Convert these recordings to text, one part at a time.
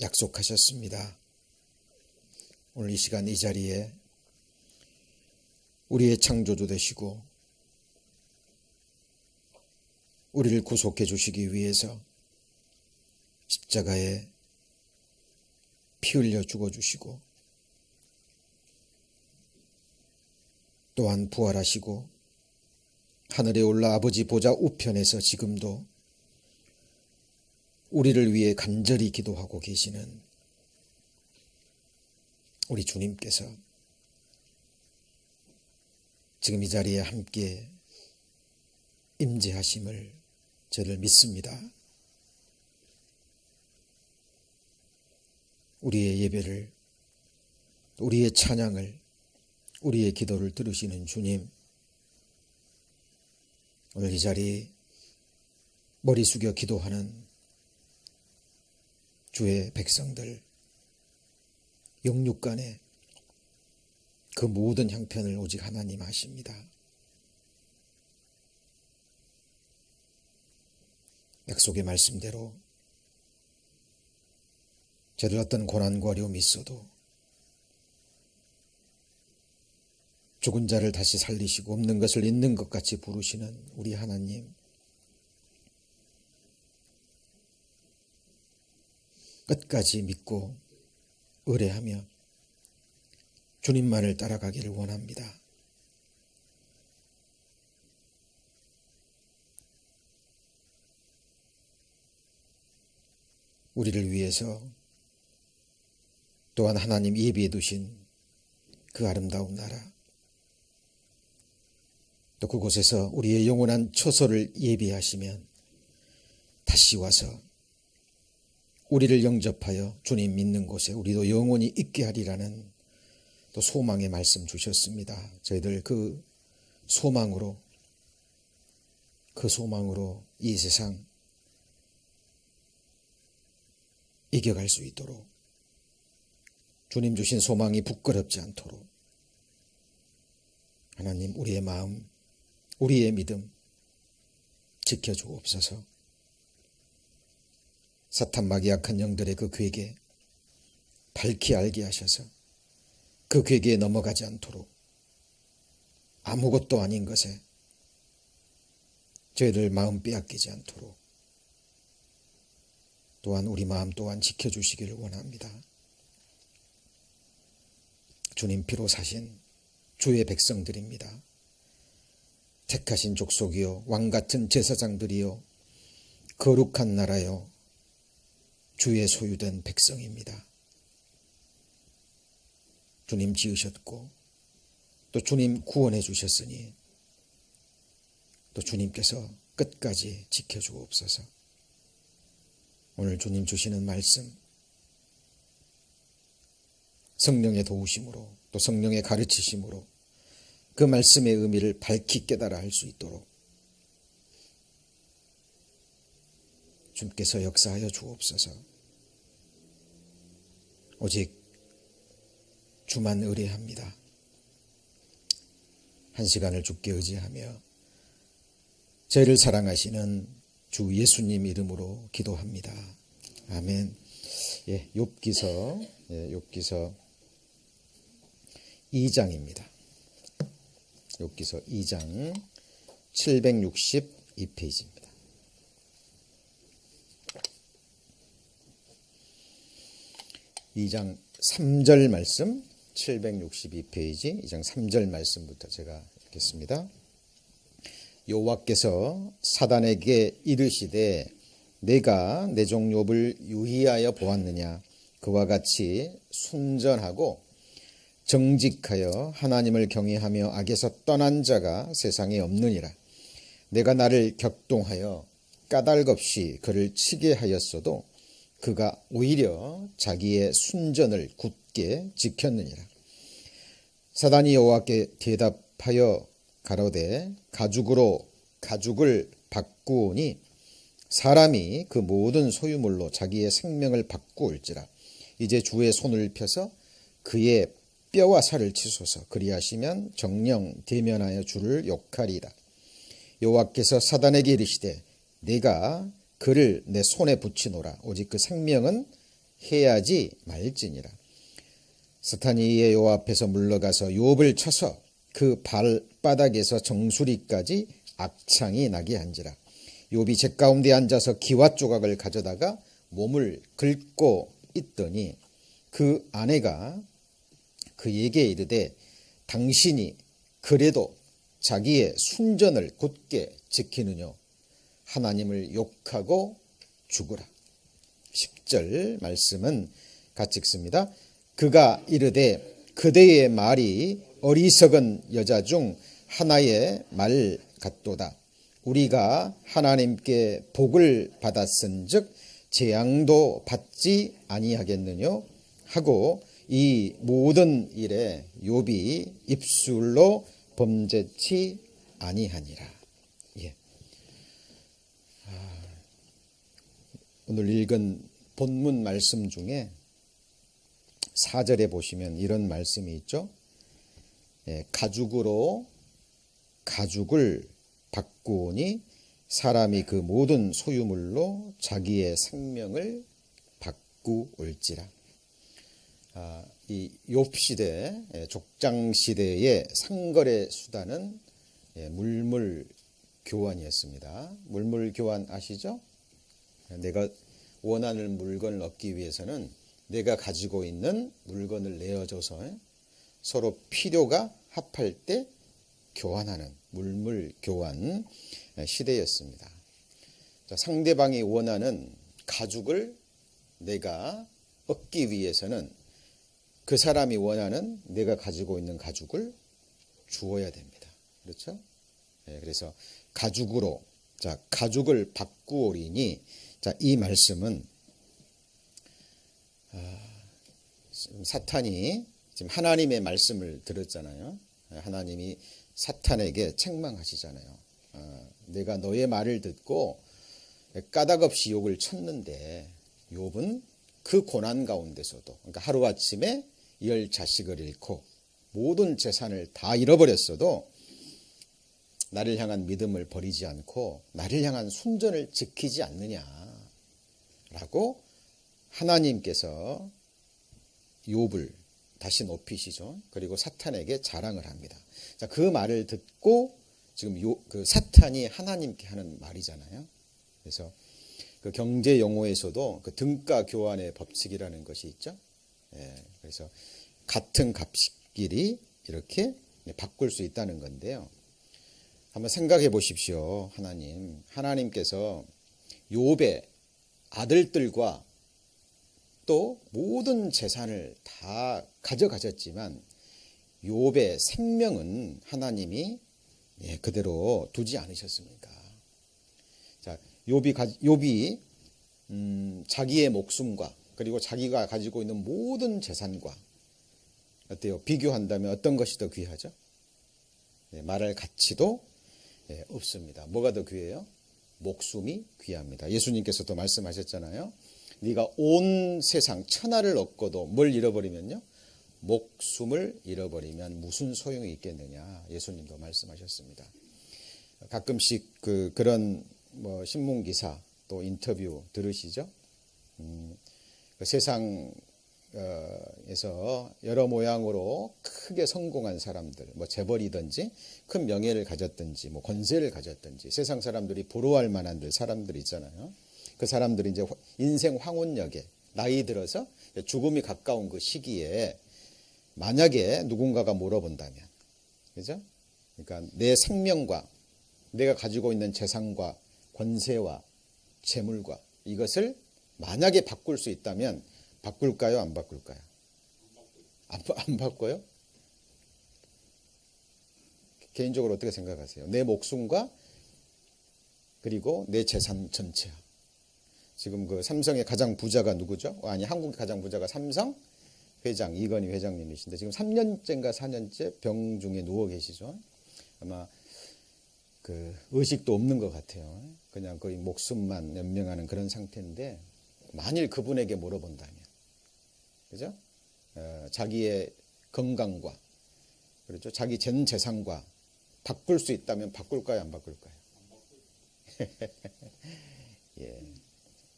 약속하셨습니다. 오늘 이 시간 이 자리에 우리의 창조주 되시고 우리를 구속해 주시기 위해서 십자가에 피 흘려 죽어주시고 또한 부활하시고 하늘에 올라 아버지 보좌 우편에서 지금도 우리를 위해 간절히 기도하고 계시는 우리 주님께서 지금 이 자리에 함께 임재하심을 저를 믿습니다. 우리의 예배를, 우리의 찬양을, 우리의 기도를 들으시는 주님, 오늘 이 자리 머리 숙여 기도하는 주의 백성들, 영육간에 그 모든 형편을 오직 하나님 아십니다. 약속의 말씀대로 저들 어떤 고난과 어려움이 있어도 죽은 자를 다시 살리시고 없는 것을 있는 것 같이 부르시는 우리 하나님, 끝까지 믿고 의뢰하며 주님만을 따라가기를 원합니다. 우리를 위해서 또한 하나님 예비해 두신 그 아름다운 나라, 또 그곳에서 우리의 영원한 처소를 예비하시면 다시 와서 우리를 영접하여 주님 믿는 곳에 우리도 영원히 있게 하리라는 또 소망의 말씀 주셨습니다. 저희들 그 소망으로 이 세상 이겨갈 수 있도록, 주님 주신 소망이 부끄럽지 않도록 하나님 우리의 마음, 우리의 믿음 지켜주옵소서. 사탄 마귀 악한 영들의 그 괴계 밝히 알게 하셔서 그 괴계에 넘어가지 않도록, 아무것도 아닌 것에 저희들 마음 빼앗기지 않도록 또한 우리 마음 또한 지켜주시기를 원합니다. 주님 피로 사신 주의 백성들입니다. 택하신 족속이요 왕같은 제사장들이요 거룩한 나라요 주의 소유된 백성입니다. 주님 지으셨고 또 주님 구원해 주셨으니 또 주님께서 끝까지 지켜주옵소서. 오늘 주님 주시는 말씀, 성령의 도우심으로 또 성령의 가르치심으로 그 말씀의 의미를 밝히 깨달아 할 수 있도록 주님께서 역사하여 주옵소서. 오직 주만 의뢰합니다. 한 시간을 주께 의지하며 저희를 사랑하시는 주 예수님 이름으로 기도합니다. 아멘. 욥기서 2장입니다. 욥기서 2장 762페이지입니다. 2장 3절 말씀, 762페이지 2장 3절 말씀부터 제가 읽겠습니다. 여호와께서 사단에게 이르시되 내가 내 종 욥을 유의하여 보았느냐. 그와 같이 순전하고 정직하여 하나님을 경외하며 악에서 떠난 자가 세상에 없느니라. 내가 나를 격동하여 까닭없이 그를 치게 하였어도 그가 오히려 자기의 순전을 굳게 지켰느니라. 사단이 여호와께 대답하여 가로되 가죽으로 가죽을 바꾸오니 사람이 그 모든 소유물로 자기의 생명을 바꾸올지라. 이제 주의 손을 펴서 그의 뼈와 살을 치소서. 그리하시면 정령 대면하여 주를 욕하리라. 여호와께서 사단에게 이르시되 내가 그를 내 손에 붙이노라. 오직 그 생명은 해야지 말지니라. 사탄이 여호와 앞에서 물러가서 욥을 쳐서 그 발바닥에서 정수리까지 악창이 나게 한지라. 욥이 재 가운데 앉아서 기와 조각을 가져다가 몸을 긁고 있더니 그 아내가 그에게 이르되 당신이 그래도 자기의 순전을 굳게 지키느뇨. 하나님을 욕하고 죽으라. 10절 말씀은 같이 읽습니다. 그가 이르되 그대의 말이 어리석은 여자 중 하나의 말 같도다. 우리가 하나님께 복을 받았은즉 재앙도 받지 아니하겠느뇨 하고 이 모든 일에 욥이 입술로 범죄치 아니하니라. 예. 오늘 읽은 본문 말씀 중에 4절에 보시면 이런 말씀이 있죠. 가죽으로 가죽을 바꾸오니 사람이 그 모든 소유물로 자기의 생명을 바꾸올지라. 이 욥 시대, 족장 시대의 상거래 수단은 물물 교환이었습니다. 물물 교환 아시죠? 내가 원하는 물건을 얻기 위해서는 내가 가지고 있는 물건을 내어줘서 서로 필요가 합할 때 교환하는 물물 교환 시대였습니다. 상대방이 원하는 가죽을 내가 얻기 위해서는 그 사람이 원하는 내가 가지고 있는 가죽을 주어야 됩니다. 그렇죠? 그래서 가죽으로, 가죽을 바꾸오리니, 이 말씀은 사탄이 지금 하나님의 말씀을 들었잖아요. 하나님이 사탄에게 책망하시잖아요. 내가 너의 말을 듣고 까닭없이 욥을 쳤는데 욥은 그 고난 가운데서도, 그러니까 하루아침에 10자식을 잃고 모든 재산을 다 잃어버렸어도 나를 향한 믿음을 버리지 않고 나를 향한 순전을 지키지 않느냐라고 하나님께서 욥을 다시 높이시죠. 그리고 사탄에게 자랑을 합니다. 그 말을 듣고 지금 그 사탄이 하나님께 하는 말이잖아요. 그래서 그 경제 용어에서도 그 등가 교환의 법칙이라는 것이 있죠. 그래서 같은 값끼리 이렇게 바꿀 수 있다는 건데요. 한번 생각해 보십시오. 하나님께서 욥의 아들들과 또 모든 재산을 다 가져가셨지만 욥의 생명은 하나님이 그대로 두지 않으셨습니까? 욥이 자기의 목숨과 그리고 자기가 가지고 있는 모든 재산과 어때요? 비교한다면 어떤 것이 더 귀하죠? 말할 가치도 없습니다. 뭐가 더 귀해요? 목숨이 귀합니다. 예수님께서도 말씀하셨잖아요. 네가 온 세상 천하를 얻고도 뭘 잃어버리면요? 목숨을 잃어버리면 무슨 소용이 있겠느냐. 예수님도 말씀하셨습니다. 가끔씩 그런 신문 기사 또 인터뷰 들으시죠? 그 세상에서 여러 모양으로 크게 성공한 사람들, 재벌이든지 큰 명예를 가졌든지 권세를 가졌든지 세상 사람들이 부러워할 만한 사람들 있잖아요. 그 사람들이 이제 인생 황혼역에 나이 들어서 죽음이 가까운 그 시기에 만약에 누군가가 물어본다면, 그죠? 그러니까 내 생명과 내가 가지고 있는 재산과 권세와 재물과 이것을 만약에 바꿀 수 있다면 바꿀까요? 안 바꿀까요? 안 바꿔요? 개인적으로 어떻게 생각하세요? 내 목숨과 그리고 내 재산 전체야. 지금 그 삼성의 가장 부자가 누구죠? 한국의 가장 부자가 삼성 회장 이건희 회장님이신데 지금 3년째인가 4년째 병 중에 누워 계시죠. 아마 그 의식도 없는 것 같아요. 그냥 거의 목숨만 연명하는 그런 상태인데 만일 그분에게 물어본다면, 그죠? 자기의 건강과 그렇죠? 자기 전 재산과 바꿀 수 있다면 바꿀까요? 안 바꿀까요? 예,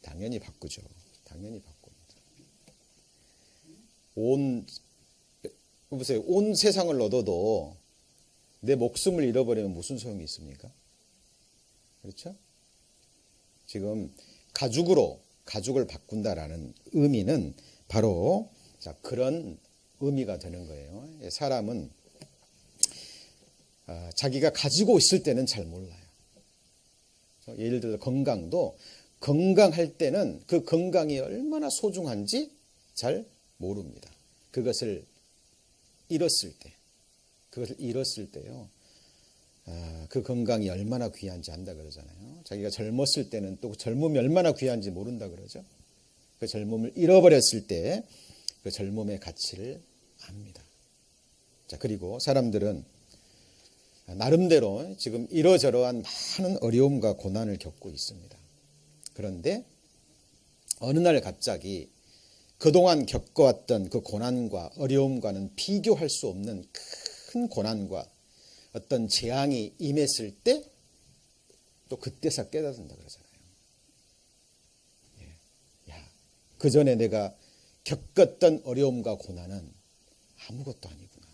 당연히 바꾸죠. 당연히 바꿉니다. 보세요. 온 세상을 얻어도 내 목숨을 잃어버리면 무슨 소용이 있습니까? 그렇죠? 지금 가죽을 바꾼다라는 의미는 바로 그런 의미가 되는 거예요. 사람은 자기가 가지고 있을 때는 잘 몰라요. 예를 들어 건강도 건강할 때는 그 건강이 얼마나 소중한지 잘 모릅니다. 그것을 잃었을 때요. 그 건강이 얼마나 귀한지 안다 그러잖아요. 자기가 젊었을 때는 또 젊음이 얼마나 귀한지 모른다 그러죠. 그 젊음을 잃어버렸을 때 그 젊음의 가치를 압니다. 자, 그리고 사람들은 나름대로 지금 이러저러한 많은 어려움과 고난을 겪고 있습니다. 그런데 어느 날 갑자기 그동안 겪어왔던 그 고난과 어려움과는 비교할 수 없는 큰 고난과 어떤 재앙이 임했을 때 또 그때서 깨닫는다 그러잖아요. 그 전에 내가 겪었던 어려움과 고난은 아무것도 아니구나.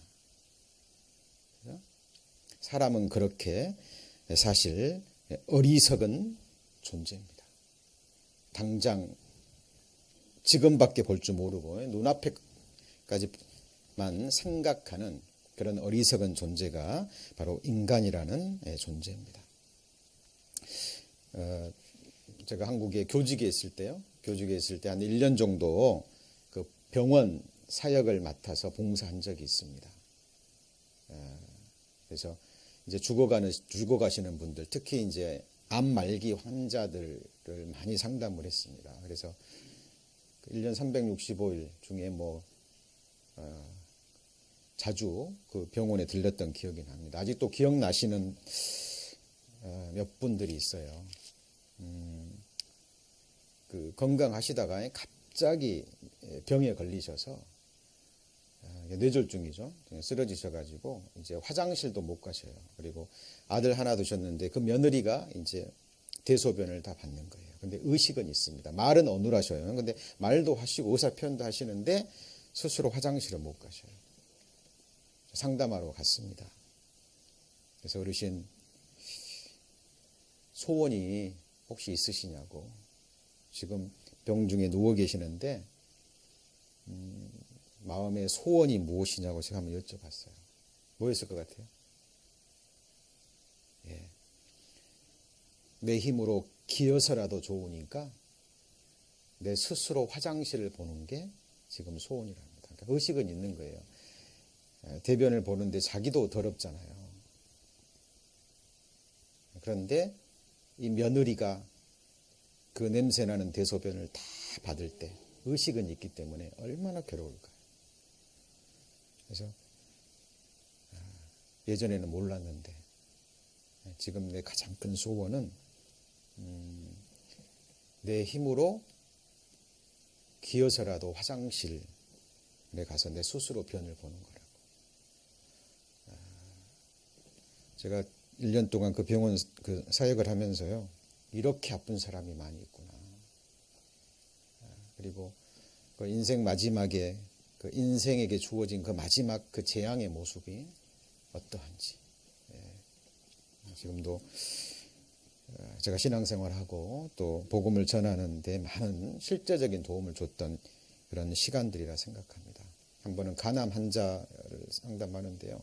사람은 그렇게 사실 어리석은 존재입니다. 당장 지금밖에 볼 줄 모르고 눈앞에까지만 생각하는 그런 어리석은 존재가 바로 인간이라는 존재입니다. 제가 한국에 교직에 있을 때 한 1년 정도 그 병원 사역을 맡아서 봉사한 적이 있습니다. 그래서 이제 죽어가시는 분들, 특히 이제 암 말기 환자들을 많이 상담을 했습니다. 그래서 1년 365일 중에 자주 그 병원에 들렸던 기억이 납니다. 아직도 기억나시는 몇 분들이 있어요. 그 건강하시다가 갑자기 병에 걸리셔서 뇌졸중이죠. 쓰러지셔가지고 이제 화장실도 못 가셔요. 그리고 아들 하나 두셨는데 그 며느리가 이제 대소변을 다 받는 거예요. 근데 의식은 있습니다. 말은 어눌하셔요. 근데 말도 하시고 의사 표현도 하시는데 스스로 화장실을 못 가셔요. 상담하러 갔습니다. 그래서 어르신 소원이 혹시 있으시냐고. 지금 병 중에 누워 계시는데 마음의 소원이 무엇이냐고 제가 한번 여쭤봤어요. 뭐였을 것 같아요? 내 힘으로 기어서라도 좋으니까 내 스스로 화장실을 보는 게 지금 소원이랍니다. 그러니까 의식은 있는 거예요. 대변을 보는데 자기도 더럽잖아요. 그런데 이 며느리가 그 냄새나는 대소변을 다 받을 때 의식은 있기 때문에 얼마나 괴로울까요? 그래서 예전에는 몰랐는데 지금 내 가장 큰 소원은 내 힘으로 기어서라도 화장실에 가서 내 스스로 변을 보는 거라고. 제가 1년 동안 그 병원 그 사역을 하면서요. 이렇게 아픈 사람이 많이 있구나. 그리고 그 인생 마지막에 그 인생에게 주어진 그 마지막 그 재앙의 모습이 어떠한지. 지금도 제가 신앙생활하고 또 복음을 전하는 데 많은 실제적인 도움을 줬던 그런 시간들이라 생각합니다. 한 번은 간암 환자를 상담하는데요.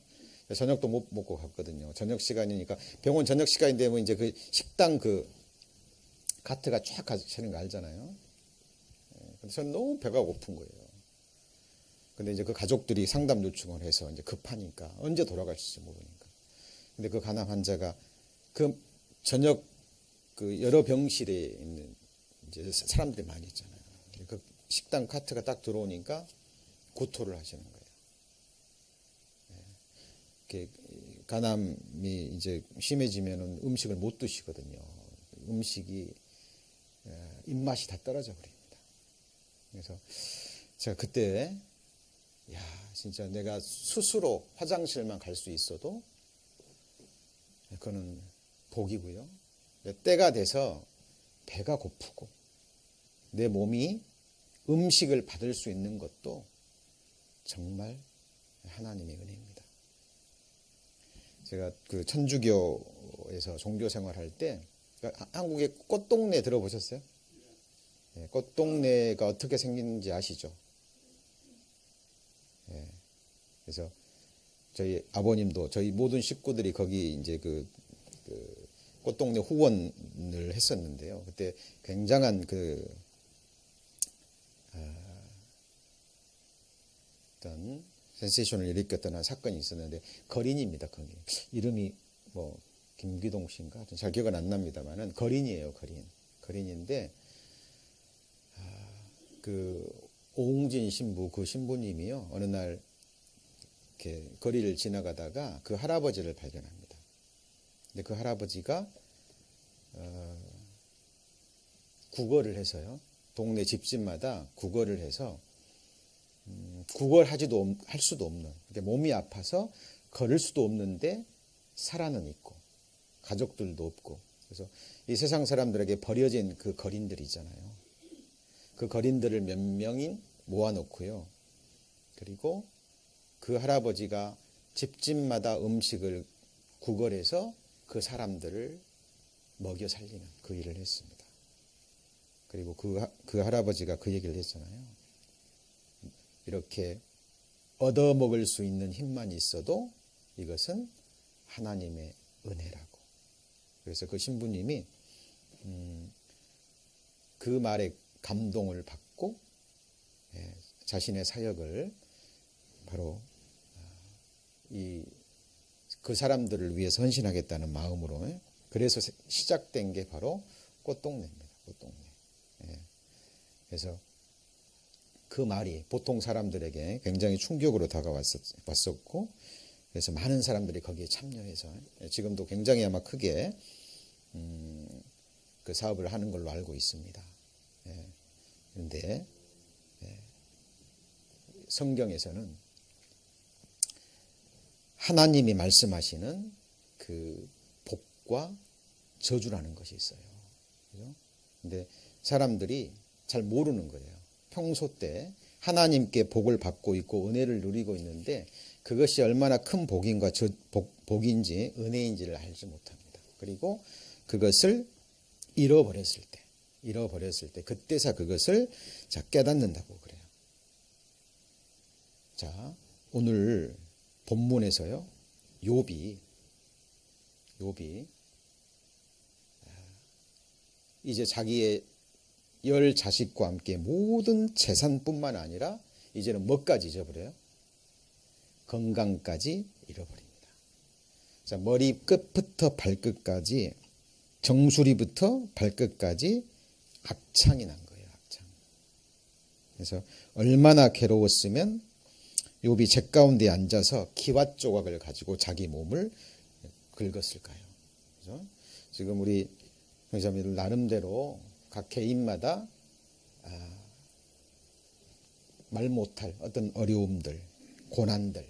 저녁도 못 먹고 갔거든요. 저녁 시간이니까 병원 저녁 시간이 되면 이제 그 식당 그 카트가 쫙 가시는 거 알잖아요. 근데 저는 너무 배가 고픈 거예요. 근데 이제 그 가족들이 상담 요청을 해서 이제 급하니까 언제 돌아가실지 모르니까. 근데 그 간암 환자가 그 저녁 그 여러 병실에 있는 이제 사람들이 많이 있잖아요. 그 식당 카트가 딱 들어오니까 구토를 하시는 거예요. 간암이 이제 심해지면은 음식을 못 드시거든요. 음식이 입맛이 다 떨어져 버립니다. 그래서 제가 그때 진짜 내가 스스로 화장실만 갈 수 있어도 그거는 복이고요. 때가 돼서 배가 고프고 내 몸이 음식을 받을 수 있는 것도 정말 하나님의 은혜입니다. 제가 그 천주교에서 종교 생활할 때 한국의 꽃동네 들어보셨어요? 예, 꽃동네가 어떻게 생긴지 아시죠? 예, 그래서 저희 아버님도 저희 모든 식구들이 거기 이제 그 꽃동네 후원을 했었는데요. 그때 굉장한 어떤 센세이션을 일으켰던 사건이 있었는데 거린입니다. 거기 이름이 뭐 김기동 씨인가 잘 기억은 안 납니다만은 거린이에요. 거린인데 그 오웅진 신부 그 신부님이요 어느 날 이렇게 거리를 지나가다가 그 할아버지를 발견합니다. 근데 그 할아버지가 구걸을 해서요 동네 집집마다 구걸을 해서 구걸할 수도 없는 몸이 아파서 걸을 수도 없는데 살아는 있고 가족들도 없고 그래서 이 세상 사람들에게 버려진 그 거린들 있잖아요. 그 거린들을 몇 명이 모아놓고요. 그리고 그 할아버지가 집집마다 음식을 구걸해서 그 사람들을 먹여 살리는 그 일을 했습니다. 그리고 그 할아버지가 그 얘기를 했잖아요. 이렇게 얻어먹을 수 있는 힘만 있어도 이것은 하나님의 은혜라고. 그래서 그 신부님이 그 말에 감동을 받고 자신의 사역을 바로 그 사람들을 위해서 헌신하겠다는 마음으로 그래서 시작된 게 바로 꽃동네입니다. 꽃동네. 그래서 그 말이 보통 사람들에게 굉장히 충격으로 다가왔었고 그래서 많은 사람들이 거기에 참여해서 지금도 굉장히 아마 크게 그 사업을 하는 걸로 알고 있습니다. 그런데 성경에서는 하나님이 말씀하시는 그 복과 저주라는 것이 있어요. 그죠? 근데 사람들이 잘 모르는 거예요. 평소 때 하나님께 복을 받고 있고 은혜를 누리고 있는데 그것이 얼마나 큰 복인지 은혜인지를 알지 못합니다. 그리고 그것을 잃어버렸을 때 그때서 그것을 깨닫는다고 그래요. 자, 오늘 본문에서요. 욥이 이제 자기의 10 자식과 함께 모든 재산뿐만 아니라 이제는 뭐까지 잊어버려요? 건강까지 잃어버립니다. 자, 머리 끝부터 발끝까지 정수리부터 발끝까지 악창이 난 거예요. 악창. 그래서 얼마나 괴로웠으면 욥이 재 가운데 앉아서 기왓 조각을 가지고 자기 몸을 긁었을까요? 그죠? 지금 우리 형제자매들 나름대로 각 개인마다 말 못할 어떤 어려움들, 고난들,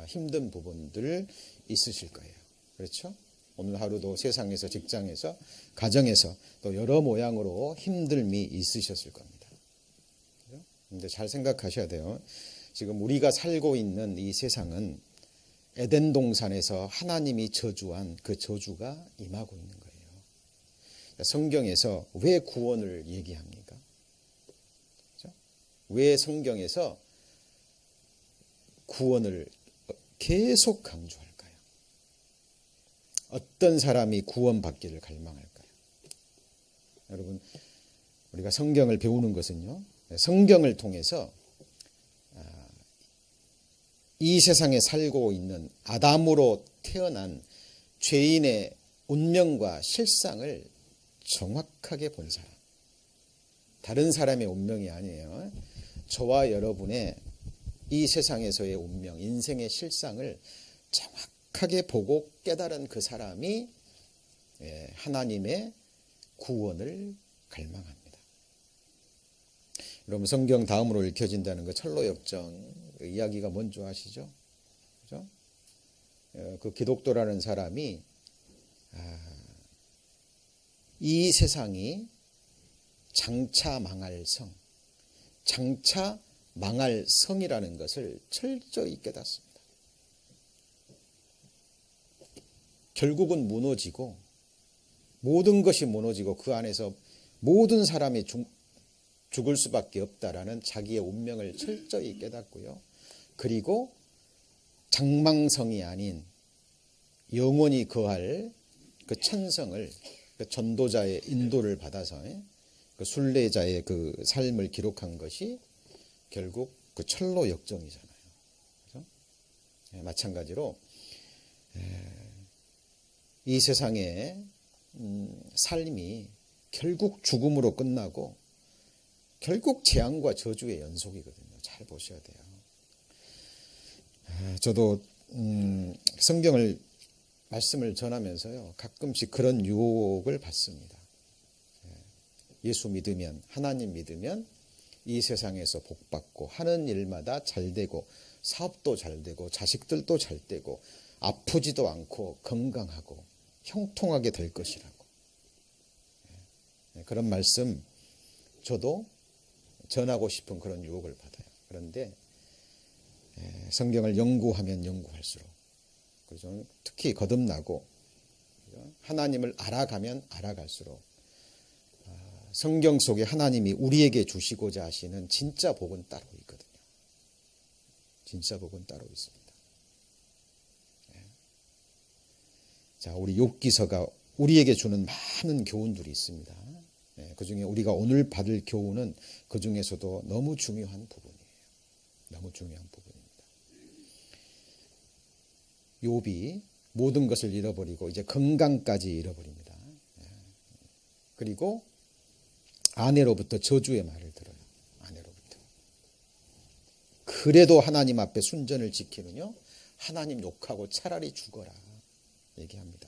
힘든 부분들 있으실 거예요. 그렇죠? 오늘 하루도 세상에서, 직장에서, 가정에서 또 여러 모양으로 힘듦이 있으셨을 겁니다. 그런데 잘 생각하셔야 돼요. 지금 우리가 살고 있는 이 세상은 에덴 동산에서 하나님이 저주한 그 저주가 임하고 있는 거예요. 성경에서 왜 구원을 얘기합니까? 그렇죠? 왜 성경에서 구원을 계속 강조할까요? 어떤 사람이 구원받기를 갈망할까요? 여러분, 우리가 성경을 배우는 것은요, 성경을 통해서 이 세상에 살고 있는 아담으로 태어난 죄인의 운명과 실상을 정확하게 본 사람. 다른 사람의 운명이 아니에요. 저와 여러분의 이 세상에서의 운명, 인생의 실상을 정확하게 보고 깨달은 그 사람이 하나님의 구원을 갈망합니다. 여러분, 성경 다음으로 읽혀진다는 그 철로역정 이야기가 뭔지 아시죠? 그죠? 그 기독도라는 사람이 이 세상이 장차 망할 성, 장차 망할 성이라는 것을 철저히 깨닫습니다. 결국은 무너지고 모든 것이 무너지고 그 안에서 모든 사람이 죽을 수밖에 없다라는 자기의 운명을 철저히 깨닫고요. 그리고 장망성이 아닌 영원히 거할 그 천성을, 그 전도자의 인도를 받아서 그 순례자의 그 삶을 기록한 것이 결국 그 철로 역정이잖아요. 그렇죠? 마찬가지로 이 세상의 삶이 결국 죽음으로 끝나고 결국 재앙과 저주의 연속이거든요. 잘 보셔야 돼요. 저도 성경을 말씀을 전하면서요, 가끔씩 그런 유혹을 받습니다. 예수 믿으면, 하나님 믿으면 이 세상에서 복받고 하는 일마다 잘 되고 사업도 잘 되고 자식들도 잘 되고 아프지도 않고 건강하고 형통하게 될 것이라고. 그런 말씀 저도 전하고 싶은 그런 유혹을 받아요. 그런데 성경을 연구하면 연구할수록, 그래서 특히 거듭나고 하나님을 알아가면 알아갈수록 성경 속에 하나님이 우리에게 주시고자 하시는 진짜 복은 따로 있거든요. 진짜 복은 따로 있습니다. 자, 우리 욥기서가 우리에게 주는 많은 교훈들이 있습니다. 그 중에 우리가 오늘 받을 교훈은 그 중에서도 너무 중요한 부분이에요. 너무 중요한 부분입니다. 욥이 모든 것을 잃어버리고 이제 건강까지 잃어버립니다. 그리고 아내로부터 저주의 말을 들어요. 아내로부터. 그래도 하나님 앞에 순전을 지키느냐? 하나님 욕하고 차라리 죽어라 얘기합니다.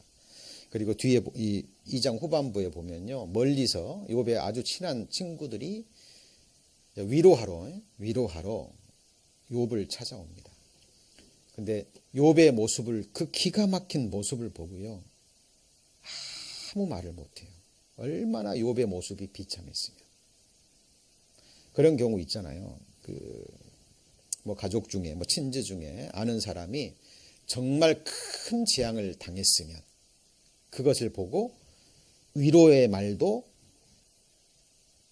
그리고 뒤에 이 2장 후반부에 보면요, 멀리서 욥의 아주 친한 친구들이 위로하러 욥을 찾아옵니다. 근데 욥의 모습을, 그 기가 막힌 모습을 보고요, 아무 말을 못해요. 얼마나 욥의 모습이 비참했으면. 그런 경우 있잖아요. 뭐 가족 중에, 뭐 친지 중에 아는 사람이 정말 큰 재앙을 당했으면 그것을 보고 위로의 말도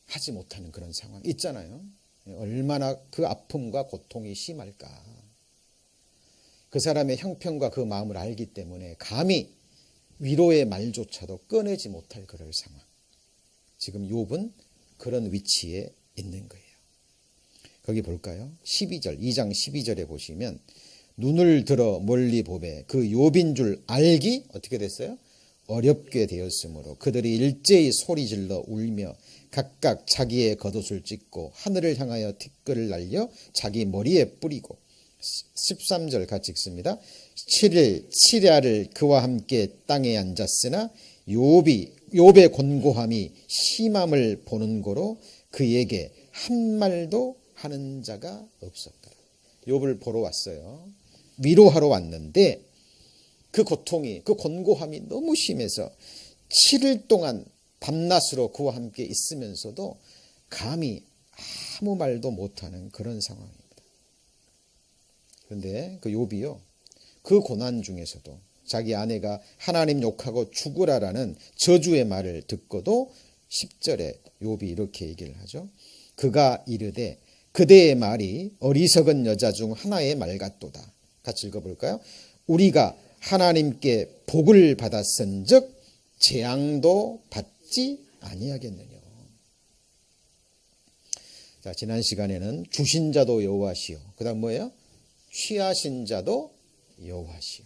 하지 못하는 그런 상황 있잖아요. 얼마나 그 아픔과 고통이 심할까. 그 사람의 형편과 그 마음을 알기 때문에 감히 위로의 말조차도 꺼내지 못할 그럴 상황. 지금 욥은 그런 위치에 있는 거예요. 거기 볼까요? 12절, 2장 12절에 보시면 눈을 들어 멀리 보매 그 욥인 줄 알기 어떻게 됐어요? 어렵게 되었으므로 그들이 일제히 소리질러 울며 각각 자기의 겉옷을 찢고 하늘을 향하여 티끌을 날려 자기 머리에 뿌리고 13절 같이 읽습니다. 7일 7야를 그와 함께 땅에 앉았으나 욥의 곤고함이 심함을 보는 고로 그에게 한 말도 하는 자가 없었더라. 욥을 보러 왔어요. 위로하러 왔는데 그 고통이, 그 곤고함이 너무 심해서 7일 동안 밤낮으로 그와 함께 있으면서도 감히 아무 말도 못하는 그런 상황입니다. 그런데 그 욥이요, 그 고난 중에서도 자기 아내가 하나님 욕하고 죽으라라는 저주의 말을 듣고도 10절에 욥이 이렇게 얘기를 하죠. 그가 이르되 그대의 말이 어리석은 여자 중 하나의 말 같도다. 같이 읽어볼까요? 우리가 하나님께 복을 받았은즉 재앙도 받지 아니하겠느냐. 자, 지난 시간에는 주신 자도 여호와시요. 그다음 뭐예요? 취하신 자도 여호와시요.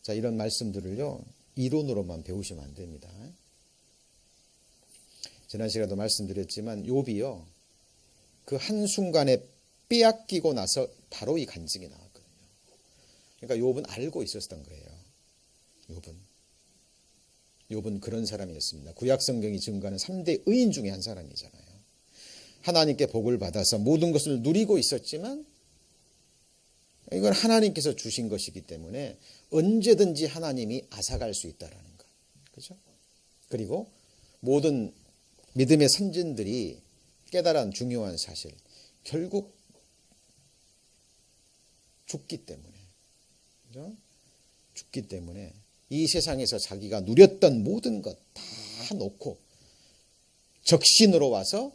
자, 이런 말씀들을요, 이론으로만 배우시면 안 됩니다. 지난 시간에도 말씀드렸지만 욥이요, 그 한순간에 빼앗기고 나서 바로 이 간증이 나왔거든요. 그러니까 욥은 알고 있었던 거예요. 욥은 그런 사람이었습니다. 구약 성경이 증거하는 3대 의인 중에 한 사람이잖아요. 하나님께 복을 받아서 모든 것을 누리고 있었지만 이건 하나님께서 주신 것이기 때문에 언제든지 하나님이 앗아갈 수 있다라는 것. 그렇죠? 그리고 모든 믿음의 선진들이 깨달은 중요한 사실. 결국 죽기 때문에, 그죠? 죽기 때문에 이 세상에서 자기가 누렸던 모든 것 다 놓고 적신으로 와서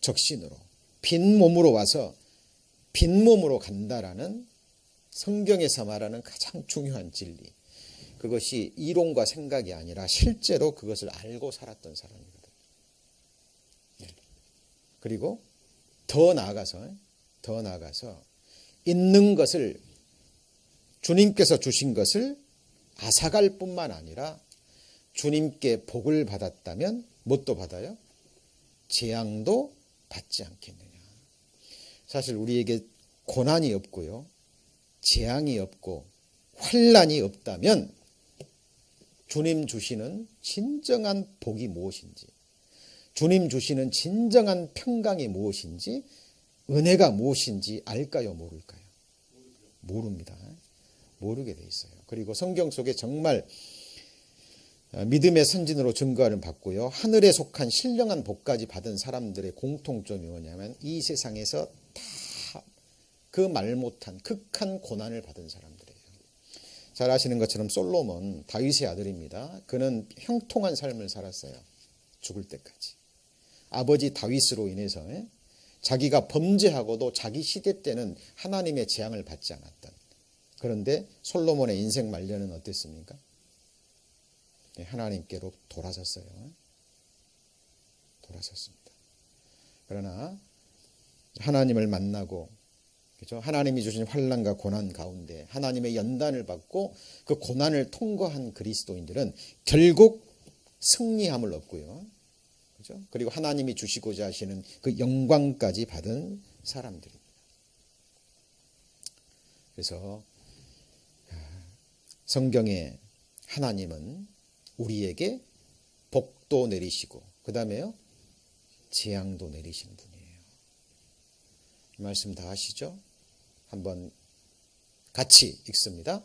적신으로, 빈 몸으로 와서 빈 몸으로 간다라는 성경에서 말하는 가장 중요한 진리, 그것이 이론과 생각이 아니라 실제로 그것을 알고 살았던 사람이거든요. 그리고 더 나아가서 있는 것을, 주님께서 주신 것을 앗아갈 뿐만 아니라 주님께 복을 받았다면 뭣도 받아요? 재앙도 받지 않겠느냐. 사실 우리에게 고난이 없고요, 재앙이 없고 환난이 없다면 주님 주시는 진정한 복이 무엇인지, 주님 주시는 진정한 평강이 무엇인지, 은혜가 무엇인지 알까요, 모를까요? 모릅니다. 모르게 돼 있어요. 그리고 성경 속에 정말 믿음의 선진으로 증거를 받고요, 하늘에 속한 신령한 복까지 받은 사람들의 공통점이 뭐냐면 이 세상에서 다 그 말 못한 극한 고난을 받은 사람들이에요. 잘 아시는 것처럼 솔로몬, 다윗의 아들입니다. 그는 형통한 삶을 살았어요. 죽을 때까지. 아버지 다윗으로 인해서 자기가 범죄하고도 자기 시대 때는 하나님의 재앙을 받지 않았던, 그런데 솔로몬의 인생 말년은 어땠습니까? 하나님께로 돌아섰어요. 돌아섰습니다. 그러나 하나님을 만나고, 그렇죠? 하나님이 주신 환난과 고난 가운데 하나님의 연단을 받고 그 고난을 통과한 그리스도인들은 결국 승리함을 얻고요, 그렇죠? 그리고 하나님이 주시고자 하시는 그 영광까지 받은 사람들입니다. 그래서 성경에 하나님은 우리에게 복도 내리시고 그 다음에요, 재앙도 내리시는 분이에요. 이 말씀 다 아시죠? 한번 같이 읽습니다.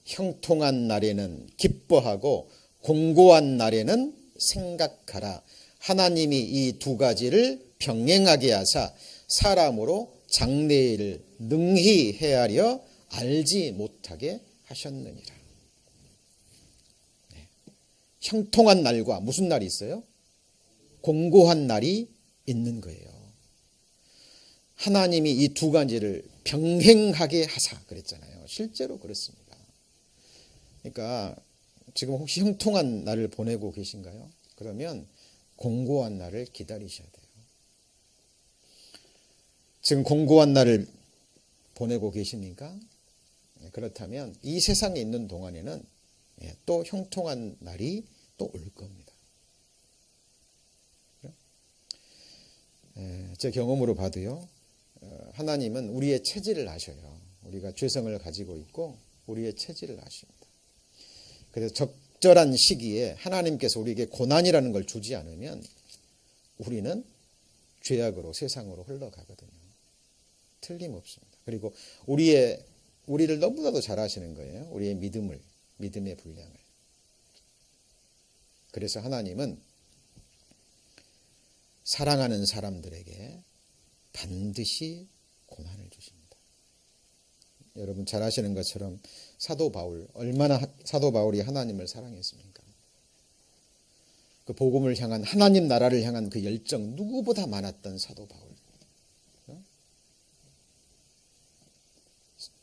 형통한 날에는 기뻐하고 공고한 날에는 생각하라. 하나님이 이 두 가지를 병행하게 하사 사람으로 장래일을 능히 헤아려 알지 못하게 하셨느니라. 네. 형통한 날과 무슨 날이 있어요? 공고한 날이 있는 거예요. 하나님이 이 두 가지를 병행하게 하사 그랬잖아요. 실제로 그렇습니다. 그러니까 지금 혹시 형통한 날을 보내고 계신가요? 그러면 공고한 날을 기다리셔야 돼요. 지금 공고한 날을 보내고 계십니까? 그렇다면 이 세상에 있는 동안에는 또 형통한 날이 또 올 겁니다. 제 경험으로 봐도요, 하나님은 우리의 체질을 아셔요. 우리가 죄성을 가지고 있고 우리의 체질을 아십니다. 그래서 적절한 시기에 하나님께서 우리에게 고난이라는 걸 주지 않으면 우리는 죄악으로 세상으로 흘러가거든요. 틀림없습니다. 그리고 우리를 너무나도 잘 아시는 거예요. 우리의 믿음의 분량을. 그래서 하나님은 사랑하는 사람들에게 반드시 고난을 주십니다. 여러분 잘 아시는 것처럼 사도 바울, 얼마나 사도 바울이 하나님을 사랑했습니까? 그 복음을 향한, 하나님 나라를 향한 그 열정 누구보다 많았던 사도 바울.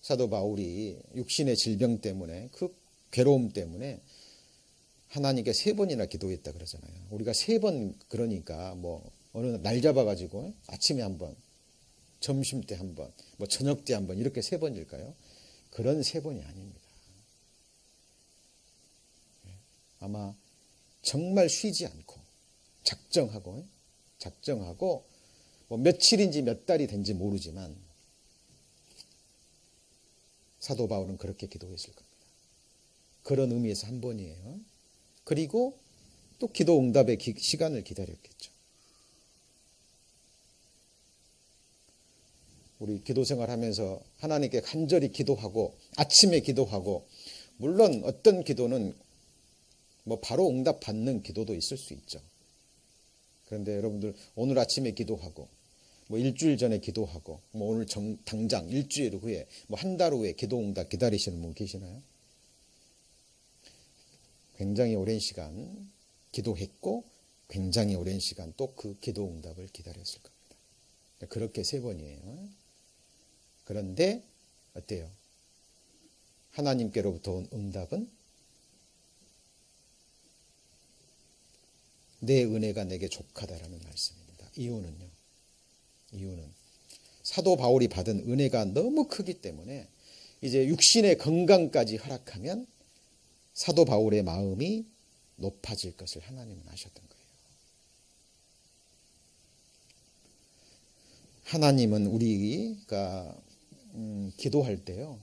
사도 바울이 육신의 질병 때문에, 그 괴로움 때문에 하나님께 3번이나 기도했다 그러잖아요. 우리가 3번 그러니까 뭐 어느 날 잡아가지고 아침에 한 번, 점심 때 한 번, 뭐 저녁 때 한 번, 이렇게 3번일까요? 그런 3번이 아닙니다. 아마 정말 쉬지 않고 작정하고 뭐 며칠인지 몇 달이 된지 모르지만 사도 바울은 그렇게 기도했을 겁니다. 그런 의미에서 한 번이에요. 그리고 또 기도 응답의 시간을 기다렸겠죠. 우리 기도 생활하면서 하나님께 간절히 기도하고 아침에 기도하고, 물론 어떤 기도는 뭐 바로 응답 받는 기도도 있을 수 있죠. 그런데 여러분들 오늘 아침에 기도하고 뭐 일주일 전에 기도하고 뭐 오늘 당장 일주일 후에 뭐 한 달 후에 기도응답 기다리시는 분 계시나요? 굉장히 오랜 시간 기도했고 굉장히 오랜 시간 또 그 기도응답을 기다렸을 겁니다. 그렇게 3번이에요. 그런데 어때요? 하나님께로부터 온 응답은 내 은혜가 내게 족하다라는 말씀입니다. 이유는 사도 바울이 받은 은혜가 너무 크기 때문에 이제 육신의 건강까지 허락하면 사도 바울의 마음이 높아질 것을 하나님은 아셨던 거예요. 하나님은 우리가 기도할 때요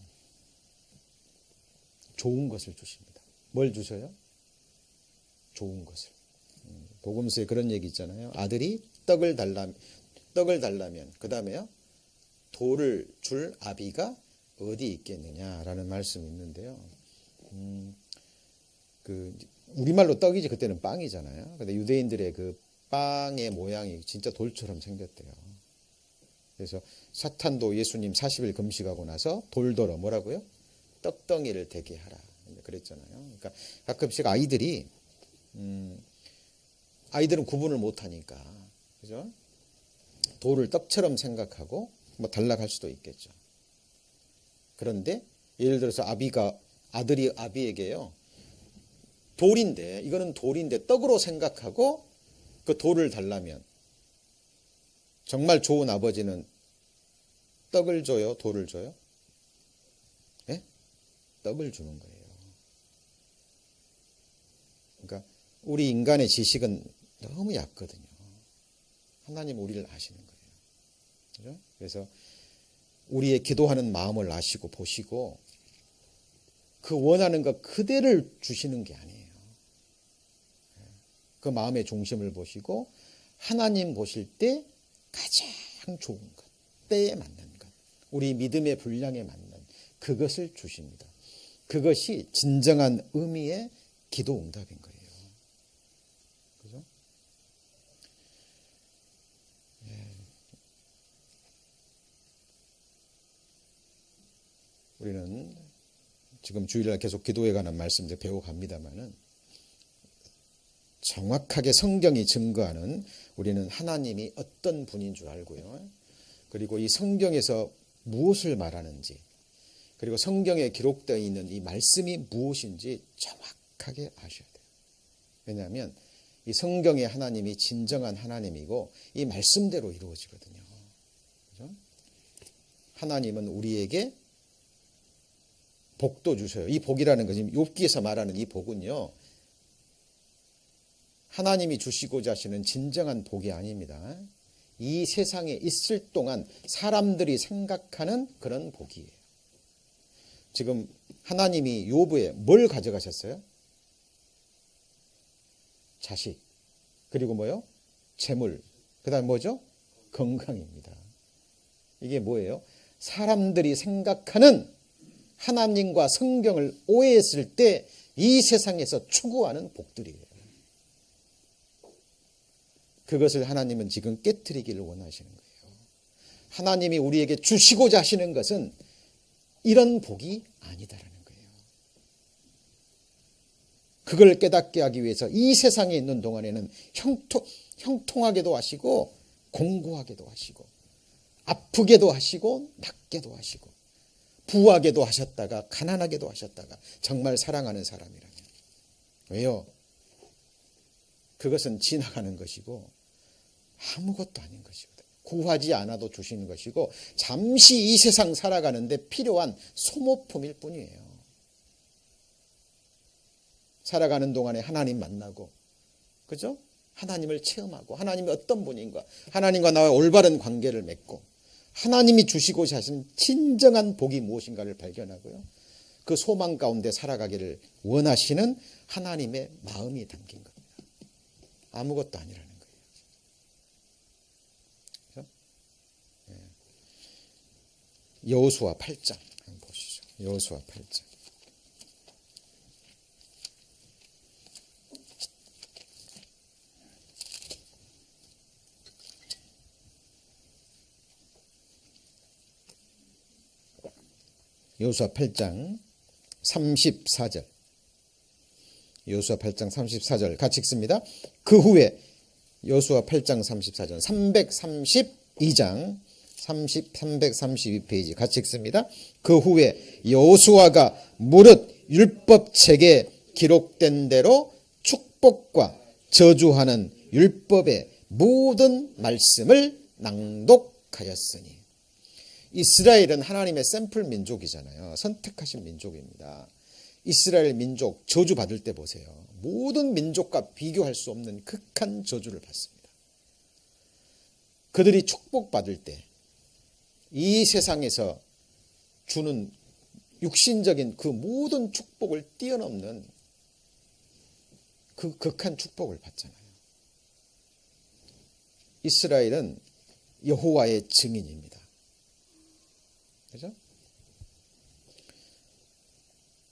좋은 것을 주십니다. 뭘 주셔요? 좋은 것을. 복음서에 그런 얘기 있잖아요. 아들이 떡을 달라면 그 다음에요 돌을 줄 아비가 어디 있겠느냐라는 말씀이 있는데요. 그 우리말로 떡이지 그때는 빵이잖아요. 근데 유대인들의 그 빵의 모양이 진짜 돌처럼 생겼대요. 그래서 사탄도 예수님 40일 금식하고 나서 돌더러 뭐라고요? 떡덩이를 되게 하라 그랬잖아요. 그러니까 가끔씩 아이들은 구분을 못하니까 그죠? 돌을 떡처럼 생각하고 뭐 달라갈 수도 있겠죠. 그런데 예를 들어서 아들이 아비에게요 이거는 돌인데 떡으로 생각하고 그 돌을 달라면 정말 좋은 아버지는 떡을 줘요? 돌을 줘요? 예? 떡을 주는 거예요. 그러니까 우리 인간의 지식은 너무 얕거든요. 하나님 우리를 아시는 거예요. 그죠? 그래서 우리의 기도하는 마음을 아시고 보시고 그 원하는 것 그대를 주시는 게 아니에요. 그 마음의 중심을 보시고 하나님 보실 때 가장 좋은 것, 때에 맞는 것, 우리 믿음의 분량에 맞는 그것을 주십니다. 그것이 진정한 의미의 기도 응답인 거예요. 그죠? 우리는 지금 주일날 계속 기도에 관한 말씀 이제 배워갑니다만은 정확하게 성경이 증거하는 우리는 하나님이 어떤 분인 줄 알고요. 그리고 이 성경에서 무엇을 말하는지 그리고 성경에 기록되어 있는 이 말씀이 무엇인지 정확하게 아셔야 돼요. 왜냐하면 이 성경의 하나님이 진정한 하나님이고 이 말씀대로 이루어지거든요. 그렇죠? 하나님은 우리에게 복도 주셔요. 이 복이라는 것이 욥기에서 말하는 이 복은요. 하나님이 주시고자 하시는 진정한 복이 아닙니다. 이 세상에 있을 동안 사람들이 생각하는 그런 복이에요. 지금 하나님이 욥에 뭘 가져가셨어요? 자식, 그리고 뭐요? 재물, 그 다음 뭐죠? 건강입니다. 이게 뭐예요? 사람들이 생각하는 하나님과 성경을 오해했을 때 이 세상에서 추구하는 복들이에요. 그것을 하나님은 지금 깨트리기를 원하시는 거예요. 하나님이 우리에게 주시고자 하시는 것은 이런 복이 아니다라는 거예요. 그걸 깨닫게 하기 위해서 이 세상에 있는 동안에는 형통하게도 하시고 공고하게도 하시고 아프게도 하시고 낫게도 하시고 부하게도 하셨다가 가난하게도 하셨다가 정말 사랑하는 사람이라면. 왜요? 그것은 지나가는 것이고 아무것도 아닌 것이거든요. 구하지 않아도 주시는 것이고 잠시 이 세상 살아가는데 필요한 소모품일 뿐이에요. 살아가는 동안에 하나님 만나고 그죠? 하나님을 체험하고 하나님이 어떤 분인가 하나님과 나와 올바른 관계를 맺고 하나님이 주시고자 하시는 진정한 복이 무엇인가를 발견하고요. 그 소망 가운데 살아가기를 원하시는 하나님의 마음이 담긴 겁니다. 아무것도 아니라는 거예요. 그렇죠? 여호수아 8장 한번 보시죠. 여호수아 8장. 여호수아 8장 34절. 여호수아 8장 34절 같이 읽습니다. 그 후에 여호수아 8장 34절 332장 332페이지 같이 읽습니다. 그 후에 여호수아가 무릇 율법책에 기록된 대로 축복과 저주하는 율법의 모든 말씀을 낭독하였으니. 이스라엘은 하나님의 샘플 민족이잖아요. 선택하신 민족입니다. 이스라엘 민족 저주받을 때 보세요. 모든 민족과 비교할 수 없는 극한 저주를 받습니다. 그들이 축복받을 때 이 세상에서 주는 육신적인 그 모든 축복을 뛰어넘는 그 극한 축복을 받잖아요. 이스라엘은 여호와의 증인입니다. 그죠?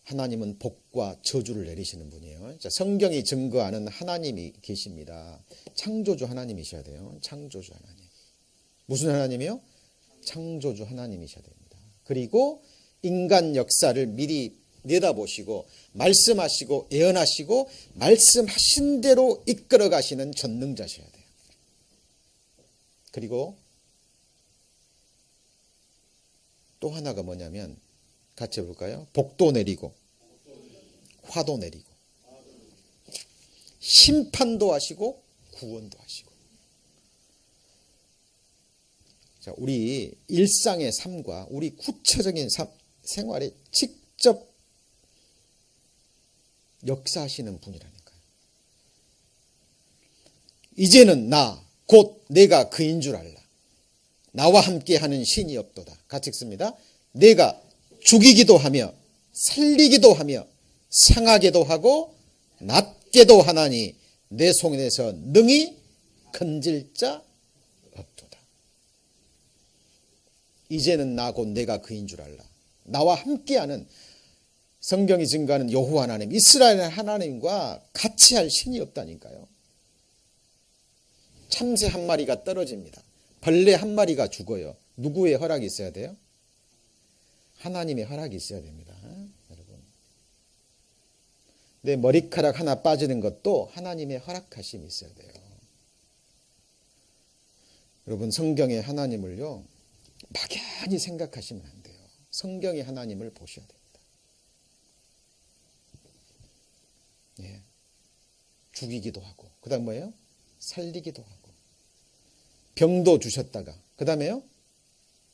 하나님은 복과 저주를 내리시는 분이에요. 자, 성경이 증거하는 하나님이 계십니다. 창조주 하나님이셔야 돼요. 창조주 하나님. 무슨 하나님이요? 창조주 하나님이셔야 됩니다. 그리고 인간 역사를 미리 내다보시고 말씀하시고 예언하시고 말씀하신 대로 이끌어 가시는 전능자셔야 돼요. 그리고 또 하나가 뭐냐면 같이 해볼까요? 복도 내리고 화도 내리고 심판도 하시고 구원도 하시고. 자, 우리 일상의 삶과 우리 구체적인 생활에 직접 역사하시는 분이라니까요. 이제는 나 곧 내가 그인 줄 알라. 나와 함께하는 신이 없도다. 같이 읽습니다. 내가 죽이기도 하며 살리기도 하며 상하게도 하고 낫게도 하나니 내 손에서 능히 건질 자 없도다. 이제는 나 곧 내가 그인 줄 알라. 나와 함께하는, 성경이 증거하는 여호와 하나님, 이스라엘 하나님과 같이 할 신이 없다니까요. 참새 한 마리가 떨어집니다. 벌레 한 마리가 죽어요. 누구의 허락이 있어야 돼요? 하나님의 허락이 있어야 됩니다. 여러분, 내 머리카락 하나 빠지는 것도 하나님의 허락하심이 있어야 돼요. 여러분, 성경의 하나님을요 막연히 생각하시면 안 돼요. 성경의 하나님을 보셔야 됩니다. 예. 죽이기도 하고, 그 다음 뭐예요? 살리기도 하고, 병도 주셨다가, 그 다음에요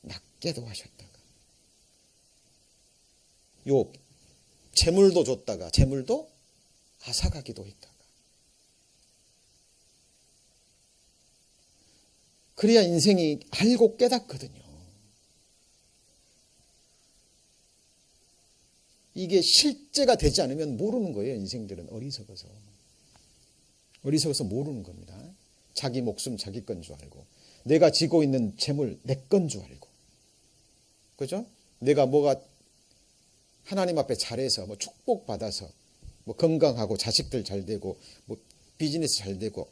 낫게도 하셨다가, 요 재물도 줬다가 재물도 앗아가기도 했다가. 그래야 인생이 알고 깨닫거든요. 이게 실제가 되지 않으면 모르는 거예요. 인생들은 어리석어서 모르는 겁니다. 자기 목숨 자기 건 줄 알고, 내가 지고 있는 재물 내 건 줄 알고, 그죠? 내가 뭐가 하나님 앞에 잘해서 뭐 축복받아서 뭐 건강하고 자식들 잘 되고 뭐 비즈니스 잘 되고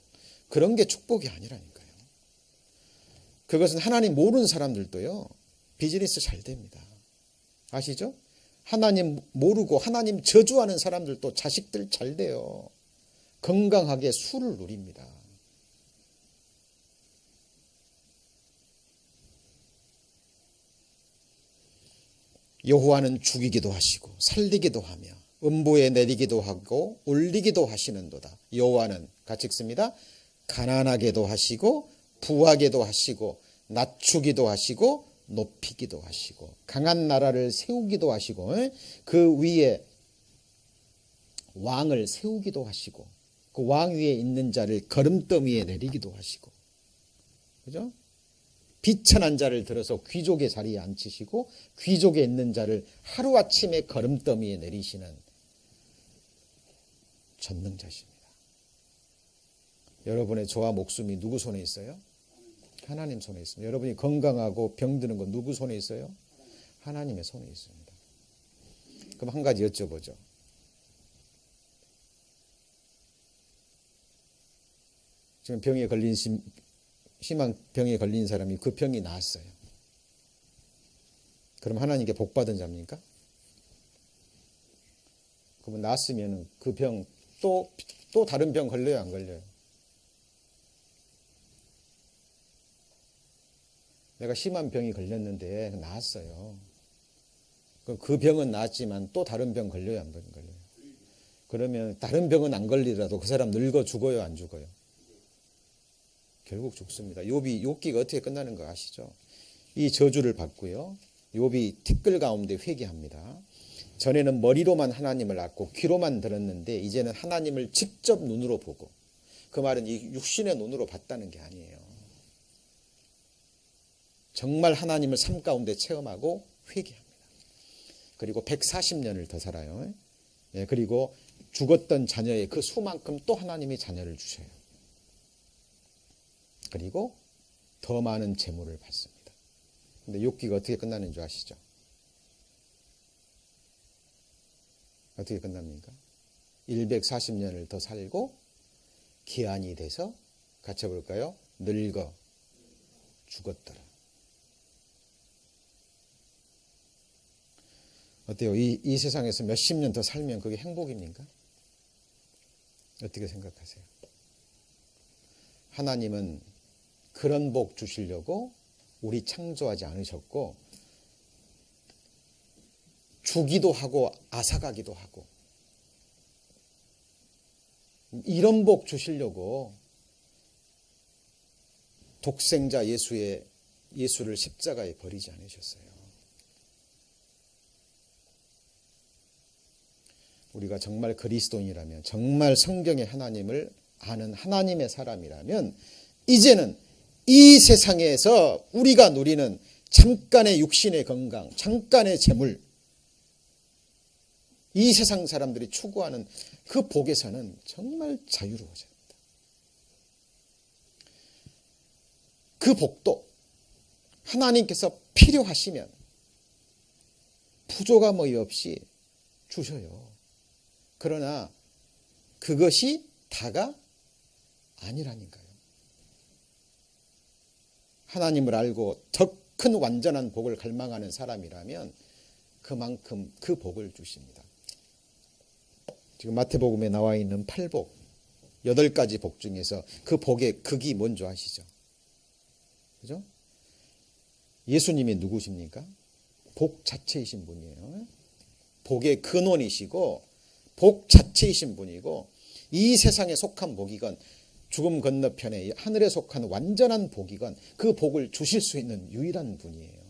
그런 게 축복이 아니라니까요. 그것은 하나님 모르는 사람들도요 비즈니스 잘 됩니다. 아시죠? 하나님 모르고 하나님 저주하는 사람들도 자식들 잘 돼요. 건강하게 수를 누립니다. 여호와는 죽이기도 하시고 살리기도 하며 음부에 내리기도 하고 올리기도 하시는도다. 여호와는 같이 읽습니다. 가난하게도 하시고 부하게도 하시고 낮추기도 하시고 높이기도 하시고 강한 나라를 세우기도 하시고 그 위에 왕을 세우기도 하시고 그 왕 위에 있는 자를 거름더미에 내리기도 하시고, 그죠? 비천한 자를 들어서 귀족의 자리에 앉히시고 귀족에 있는 자를 하루아침에 거름더미에 내리시는 전능자십니다. 여러분의 저와 목숨이 누구 손에 있어요? 하나님 손에 있습니다. 여러분이 건강하고 병드는 건 누구 손에 있어요? 하나님의 손에 있습니다. 그럼 한 가지 여쭤보죠. 지금 병에 걸린 심한 병에 걸린 사람이 그 병이 나았어요. 그럼 하나님께 복 받은 자입니까? 그러면 낳았으면 그 병 또 다른 병 걸려요, 안 걸려요? 내가 심한 병이 걸렸는데 나았어요. 그 병은 나았지만 또 다른 병 걸려요, 안 걸려요? 그러면 다른 병은 안 걸리더라도 그 사람 늙어 죽어요, 안 죽어요? 결국 죽습니다. 욥기가 어떻게 끝나는 거 아시죠? 이 저주를 받고요. 욥이 티끌 가운데 회개합니다. 전에는 머리로만 하나님을 알고 귀로만 들었는데 이제는 하나님을 직접 눈으로 보고, 그 말은 이 육신의 눈으로 봤다는 게 아니에요. 정말 하나님을 삶 가운데 체험하고 회개합니다. 그리고 140년을 더 살아요. 그리고 죽었던 자녀의 그 수만큼 또 하나님이 자녀를 주셔요. 그리고 더 많은 재물을 받습니다. 근데 욥기가 어떻게 끝나는 줄 아시죠? 어떻게 끝납니까? 140년을 더 살고 기한이 돼서 같이 해볼까요? 늙어 죽었더라. 어때요? 이 세상에서 몇십 년 더 살면 그게 행복입니까? 어떻게 생각하세요? 하나님은 그런 복 주시려고 우리 창조하지 않으셨고, 주기도 하고 앗아가기도 하고, 이런 복 주시려고 독생자 예수를 십자가에 버리지 않으셨어요. 우리가 정말 그리스도인이라면, 정말 성경의 하나님을 아는 하나님의 사람이라면, 이제는 이 세상에서 우리가 누리는 잠깐의 육신의 건강, 잠깐의 재물, 이 세상 사람들이 추구하는 그 복에서는 정말 자유로워져야 합니다. 그 복도 하나님께서 필요하시면 부족함이 없이 주셔요. 그러나 그것이 다가 아니라니까요. 하나님을 알고 더 큰 완전한 복을 갈망하는 사람이라면 그만큼 그 복을 주십니다. 지금 마태복음에 나와 있는 8복, 8가지 복 중에서 그 복의 극이 뭔지 아시죠? 그죠? 예수님이 누구십니까? 복 자체이신 분이에요. 복의 근원이시고 복 자체이신 분이고, 이 세상에 속한 복이건 죽음 건너편에 하늘에 속한 완전한 복이건 그 복을 주실 수 있는 유일한 분이에요.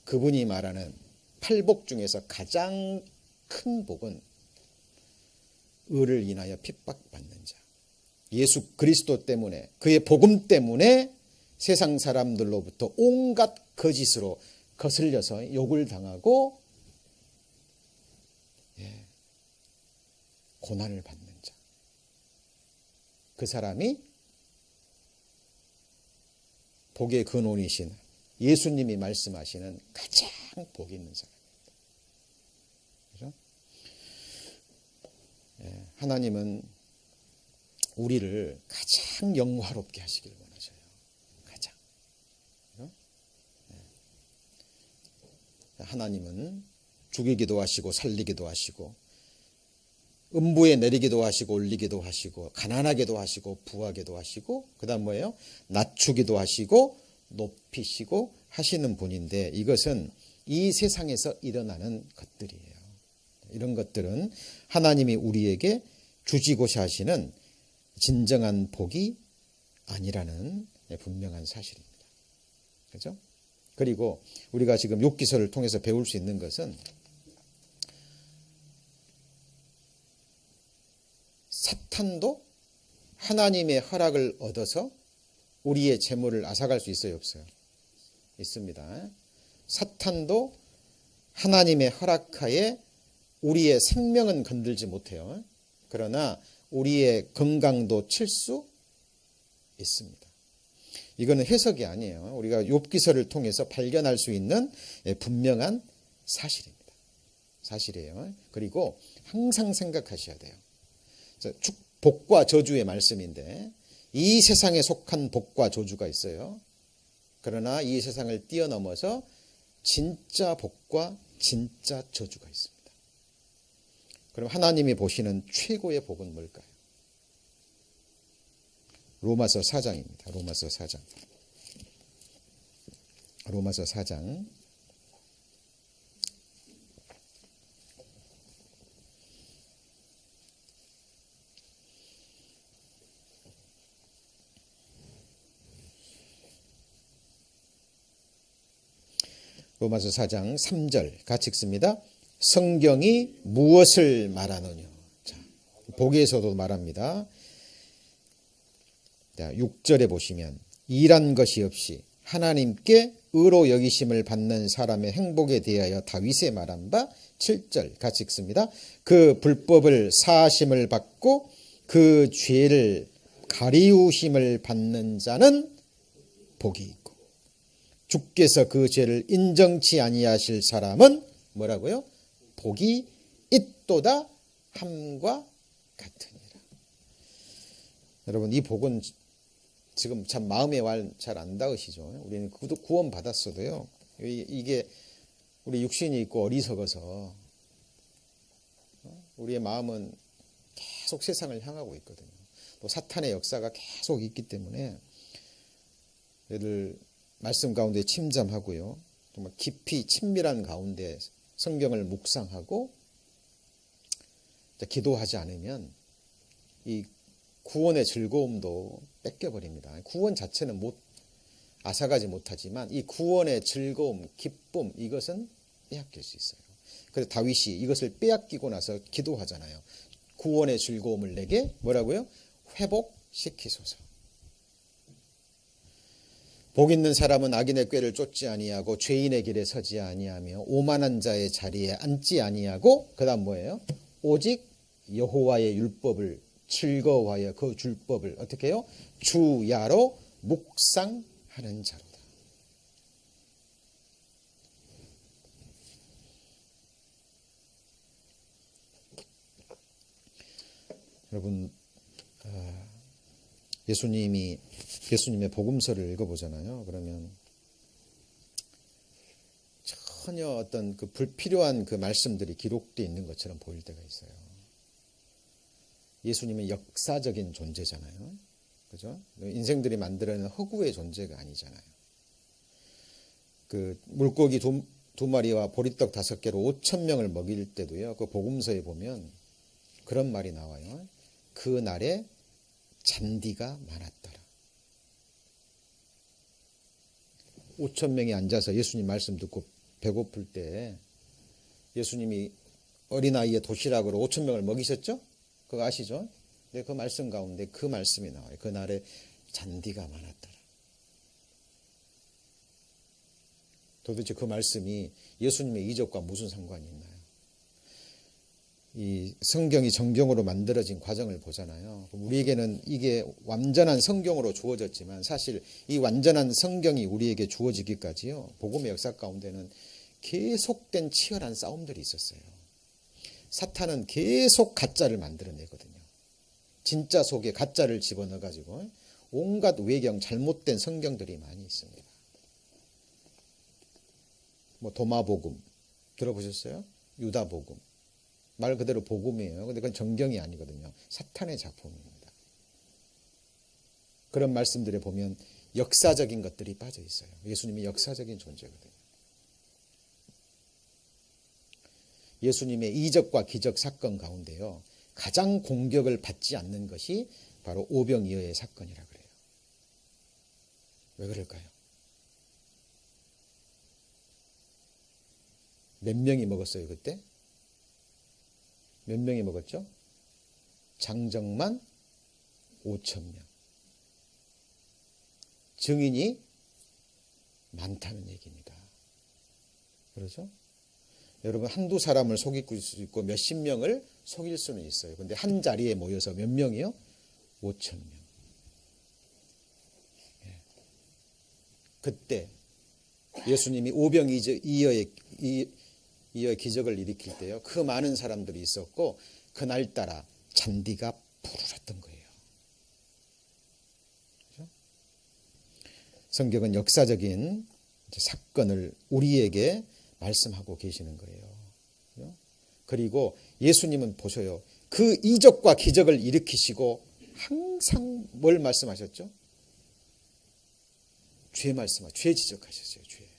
그분이 말하는 8복 중에서 가장 큰 복은 의를 인하여 핍박받는 자, 예수 그리스도 때문에, 그의 복음 때문에 세상 사람들로부터 온갖 거짓으로 거슬려서 욕을 당하고 고난을 받는 자, 그 사람이 복의 근원이신 예수님이 말씀하시는 가장 복 있는 사람입니다. 그렇죠? 하나님은 우리를 가장 영화롭게 하시길 원하셔요. 가장. 그렇죠? 하나님은 죽이기도 하시고 살리기도 하시고, 음부에 내리기도 하시고 올리기도 하시고, 가난하게도 하시고 부하게도 하시고, 그 다음 뭐예요? 낮추기도 하시고 높이시고 하시는 분인데, 이것은 이 세상에서 일어나는 것들이에요. 이런 것들은 하나님이 우리에게 주시고자 하시는 진정한 복이 아니라는 분명한 사실입니다. 그렇죠? 그리고 우리가 지금 욥기서를 통해서 배울 수 있는 것은, 사탄도 하나님의 허락을 얻어서 우리의 재물을 앗아갈 수 있어요, 없어요? 있습니다. 사탄도 하나님의 허락하에 우리의 생명은 건들지 못해요. 그러나 우리의 건강도 칠 수 있습니다. 이거는 해석이 아니에요. 우리가 욥기서를 통해서 발견할 수 있는 분명한 사실입니다. 사실이에요. 그리고 항상 생각하셔야 돼요. 복과 저주의 말씀인데, 이 세상에 속한 복과 저주가 있어요. 그러나 이 세상을 뛰어넘어서 진짜 복과 진짜 저주가 있습니다. 그럼 하나님이 보시는 최고의 복은 뭘까요? 로마서 4장입니다. 로마서 4장. 로마서 4장. 로마서 4장 3절 같이 읽습니다. 성경이 무엇을 말하느냐. 자, 복에서도 말합니다. 자, 6절에 보시면 일한 것이 없이 하나님께 의로 여기심을 받는 사람의 행복에 대하여 다윗의 말한 바 7절 같이 읽습니다. 그 불법을 사하심을 받고 그 죄를 가리우심을 받는 자는 복이 있고 주께서 그 죄를 인정치 아니하실 사람은 뭐라고요? 복이 있도다 함과 같으니라. 여러분 이 복은 지금 참 마음에 잘 안 닿으시죠? 우리는 구원 받았어도요. 이게 우리 육신이 있고 어리석어서 우리의 마음은 계속 세상을 향하고 있거든요. 또 사탄의 역사가 계속 있기 때문에 얘들 말씀 가운데 침잠하고요. 정말 깊이 친밀한 가운데 성경을 묵상하고 기도하지 않으면 이 구원의 즐거움도 뺏겨버립니다. 구원 자체는 앗아가지 못하지만 이 구원의 즐거움, 기쁨 이것은 빼앗길 수 있어요. 그래서 다윗이 이것을 빼앗기고 나서 기도하잖아요. 구원의 즐거움을 내게 뭐라고요? 회복시키소서. 복 있는 사람은 악인의 꾀를 쫓지 아니하고 죄인의 길에 서지 아니하며 오만한 자의 자리에 앉지 아니하고 그다음 뭐예요? 오직 여호와의 율법을 즐거워하여 그 율법을 어떻게 해요? 주야로 묵상하는 자로다. 여러분 예수님의 복음서를 읽어보잖아요. 그러면 전혀 어떤 그 불필요한 그 말씀들이 기록되어 있는 것처럼 보일 때가 있어요. 예수님은 역사적인 존재잖아요. 그죠? 인생들이 만들어낸 허구의 존재가 아니잖아요. 그 물고기 두 마리와 보리떡 5개로 5,000명을 먹일 때도요. 그 복음서에 보면 그런 말이 나와요. 그 날에 잔디가 많았더라. 5,000명이 앉아서 예수님 말씀 듣고 배고플 때 예수님이 어린아이의 도시락으로 5,000명을 먹이셨죠? 그거 아시죠? 네, 그 말씀 가운데 그 말씀이 나와요. 그날에 잔디가 많았더라. 도대체 그 말씀이 예수님의 이적과 무슨 상관이 있나요? 이 성경이 정경으로 만들어진 과정을 보잖아요. 우리에게는 이게 완전한 성경으로 주어졌지만 사실 이 완전한 성경이 우리에게 주어지기까지요. 복음의 역사 가운데는 계속된 치열한 싸움들이 있었어요. 사탄은 계속 가짜를 만들어내거든요. 진짜 속에 가짜를 집어넣어가지고 온갖 외경, 잘못된 성경들이 많이 있습니다. 뭐 도마복음 들어보셨어요? 유다복음. 말 그대로 복음이에요. 근데 그건 정경이 아니거든요. 사탄의 작품입니다. 그런 말씀들에 보면 역사적인 것들이 빠져 있어요. 예수님이 역사적인 존재거든요. 예수님의 이적과 기적 사건 가운데요. 가장 공격을 받지 않는 것이 바로 오병이어의 사건이라 그래요. 왜 그럴까요? 몇 명이 먹었어요, 그때? 몇 명이 먹었죠? 장정만 5,000명. 증인이 많다는 얘기입니다. 그렇죠? 여러분 한두 사람을 속일 수 있고 몇십 명을 속일 수는 있어요. 그런데 한 자리에 모여서 몇 명이요? 5,000명. 그때 예수님이 오병이어의 기적을 일으킬 때요. 그 많은 사람들이 있었고 그날따라 잔디가 푸르렀던 거예요. 그렇죠? 성경은 역사적인 사건을 우리에게 말씀하고 계시는 거예요. 그리고 예수님은 보셔요. 그 이적과 기적을 일으키시고 항상 뭘 말씀하셨죠? 죄 말씀하셨어요. 죄 지적하셨어요. 죄.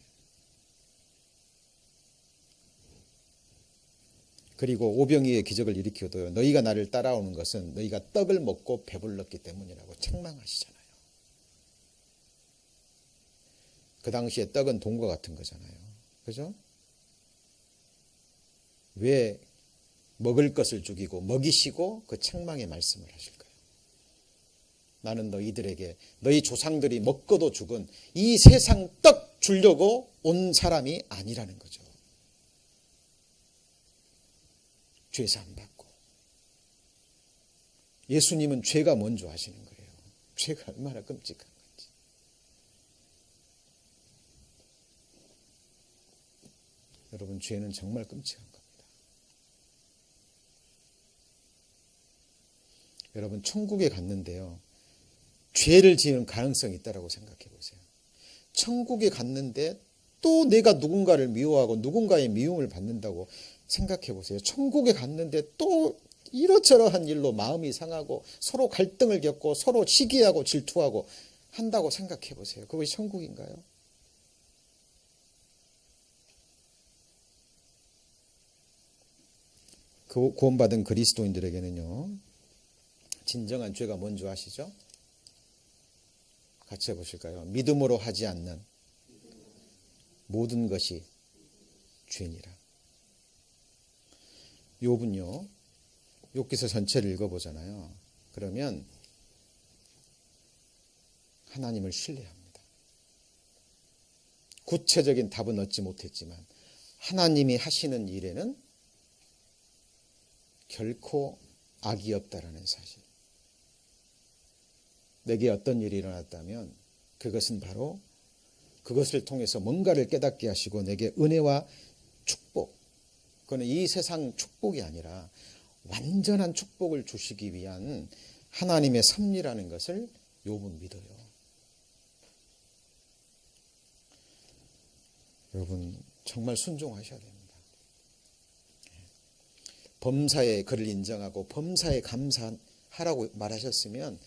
그리고 오병이의 기적을 일으켜도요. 너희가 나를 따라오는 것은 너희가 떡을 먹고 배불렀기 때문이라고 책망하시잖아요. 그 당시에 떡은 돈과 같은 거잖아요. 그죠? 왜 먹을 것을 죽이고 먹이시고 그 책망의 말씀을 하실까요? 나는 너희들에게 너희 조상들이 먹고도 죽은 이 세상 떡 주려고 온 사람이 아니라는 거죠. 죄사함 받고. 예수님은 죄가 뭔지 아시는 거예요. 죄가 얼마나 끔찍한 건지. 여러분, 죄는 정말 끔찍한 겁니다. 여러분, 천국에 갔는데요. 죄를 지은 가능성이 있다고 생각해 보세요. 천국에 갔는데 또 내가 누군가를 미워하고 누군가의 미움을 받는다고 생각해 보세요. 천국에 갔는데 또 이러저러한 일로 마음이 상하고 서로 갈등을 겪고 서로 시기하고 질투하고 한다고 생각해 보세요. 그것이 천국인가요? 그 구원받은 그리스도인들에게는요. 진정한 죄가 뭔지 아시죠? 같이 해보실까요? 믿음으로 하지 않는 모든 것이 죄니라. 욥은요. 욥기서 전체를 읽어보잖아요. 그러면 하나님을 신뢰합니다. 구체적인 답은 얻지 못했지만 하나님이 하시는 일에는 결코 악이 없다라는 사실. 내게 어떤 일이 일어났다면 그것은 바로 그것을 통해서 뭔가를 깨닫게 하시고 내게 은혜와 축복, 그거는 이 세상 축복이 아니라 완전한 축복을 주시기 위한 하나님의 섭리라는 것을 욥은 믿어요. 여러분 정말 순종하셔야 됩니다. 범사에 그를 인정하고 범사에 감사하라고 말하셨으면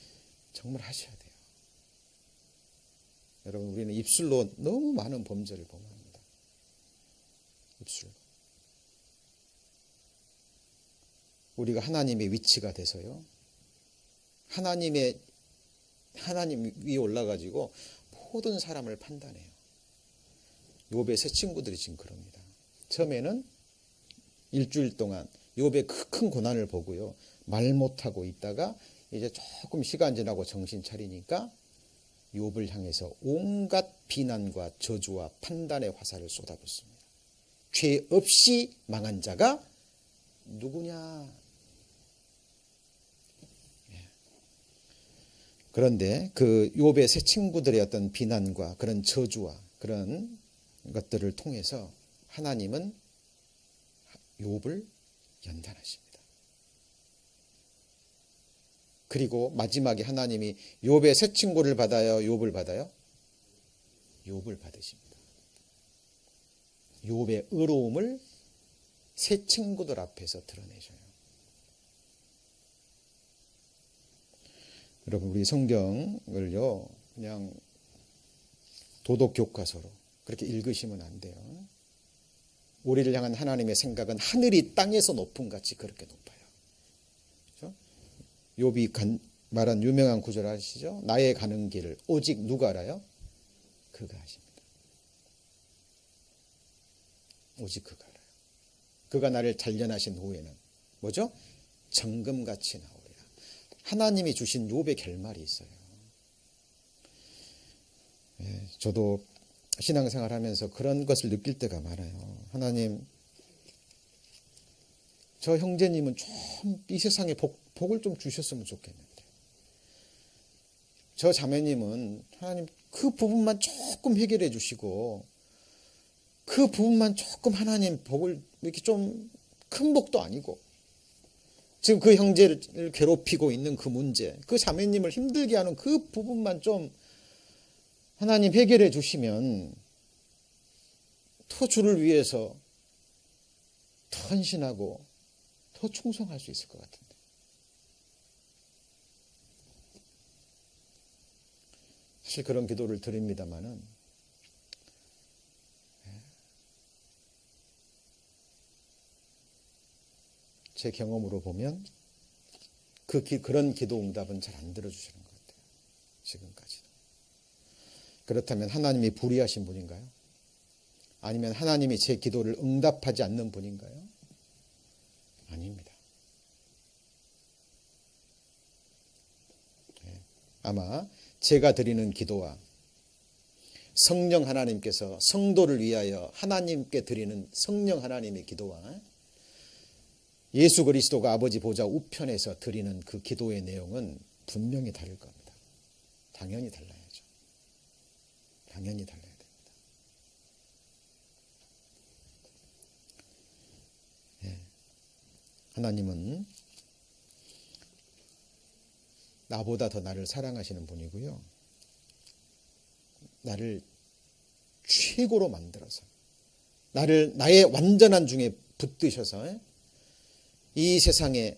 정말 하셔야 돼요. 여러분 우리는 입술로 너무 많은 범죄를 범합니다. 입술로. 우리가 하나님의 위치가 돼서요. 하나님 위에 올라가지고 모든 사람을 판단해요. 욥의 세 친구들이 지금 그럽니다. 처음에는 일주일 동안 욥의 큰 고난을 보고요. 말 못하고 있다가 이제 조금 시간 지나고 정신 차리니까 욥을 향해서 온갖 비난과 저주와 판단의 화살을 쏟아붓습니다. 죄 없이 망한 자가 누구냐? 그런데 그 욥의 세 친구들의 어떤 비난과 그런 저주와 그런 것들을 통해서 하나님은 욥을 연단하십니다. 그리고 마지막에 하나님이 욥의 세 친구를 받아요? 욥을 받아요? 욥을 받으십니다. 욥의 의로움을 세 친구들 앞에서 드러내셔요. 여러분 우리 성경을요 그냥 도덕 교과서로 그렇게 읽으시면 안 돼요. 우리를 향한 하나님의 생각은 하늘이 땅에서 높음 같이 그렇게 높아요. 그렇죠? 욥이 말한 유명한 구절 아시죠? 나의 가는 길을 오직 누가 알아요? 그가 아십니다. 오직 그가 알아요. 그가 나를 단련하신 후에는 뭐죠? 정금같이 나오리라. 하나님이 주신 욥의 결말이 있어요. 저도 신앙생활 하면서 그런 것을 느낄 때가 많아요. 하나님, 저 형제님은 좀 이 세상에 복을 좀 주셨으면 좋겠는데, 저 자매님은 하나님 그 부분만 조금 해결해 주시고 그 부분만 조금 하나님 복을 이렇게 좀 큰 복도 아니고 지금 그 형제를 괴롭히고 있는 그 문제, 그 자매님을 힘들게 하는 그 부분만 좀 하나님 해결해 주시면 더 주를 위해서 더 헌신하고 더 충성할 수 있을 것 같은데. 사실 그런 기도를 드립니다마는 제 경험으로 보면 그런 기도 응답은 잘 안 들어주시는 것 같아요. 지금까지도. 그렇다면 하나님이 불의하신 분인가요? 아니면 하나님이 제 기도를 응답하지 않는 분인가요? 아닙니다. 아마 제가 드리는 기도와 성령 하나님께서 성도를 위하여 하나님께 드리는 성령 하나님의 기도와 예수 그리스도가 아버지 보좌 우편에서 드리는 그 기도의 내용은 분명히 다를 겁니다. 당연히 달라야죠. 당연히 달라야 됩니다. 하나님은 나보다 더 나를 사랑하시는 분이고요. 나를 최고로 만들어서 나의 완전한 중에 붙드셔서 이 세상에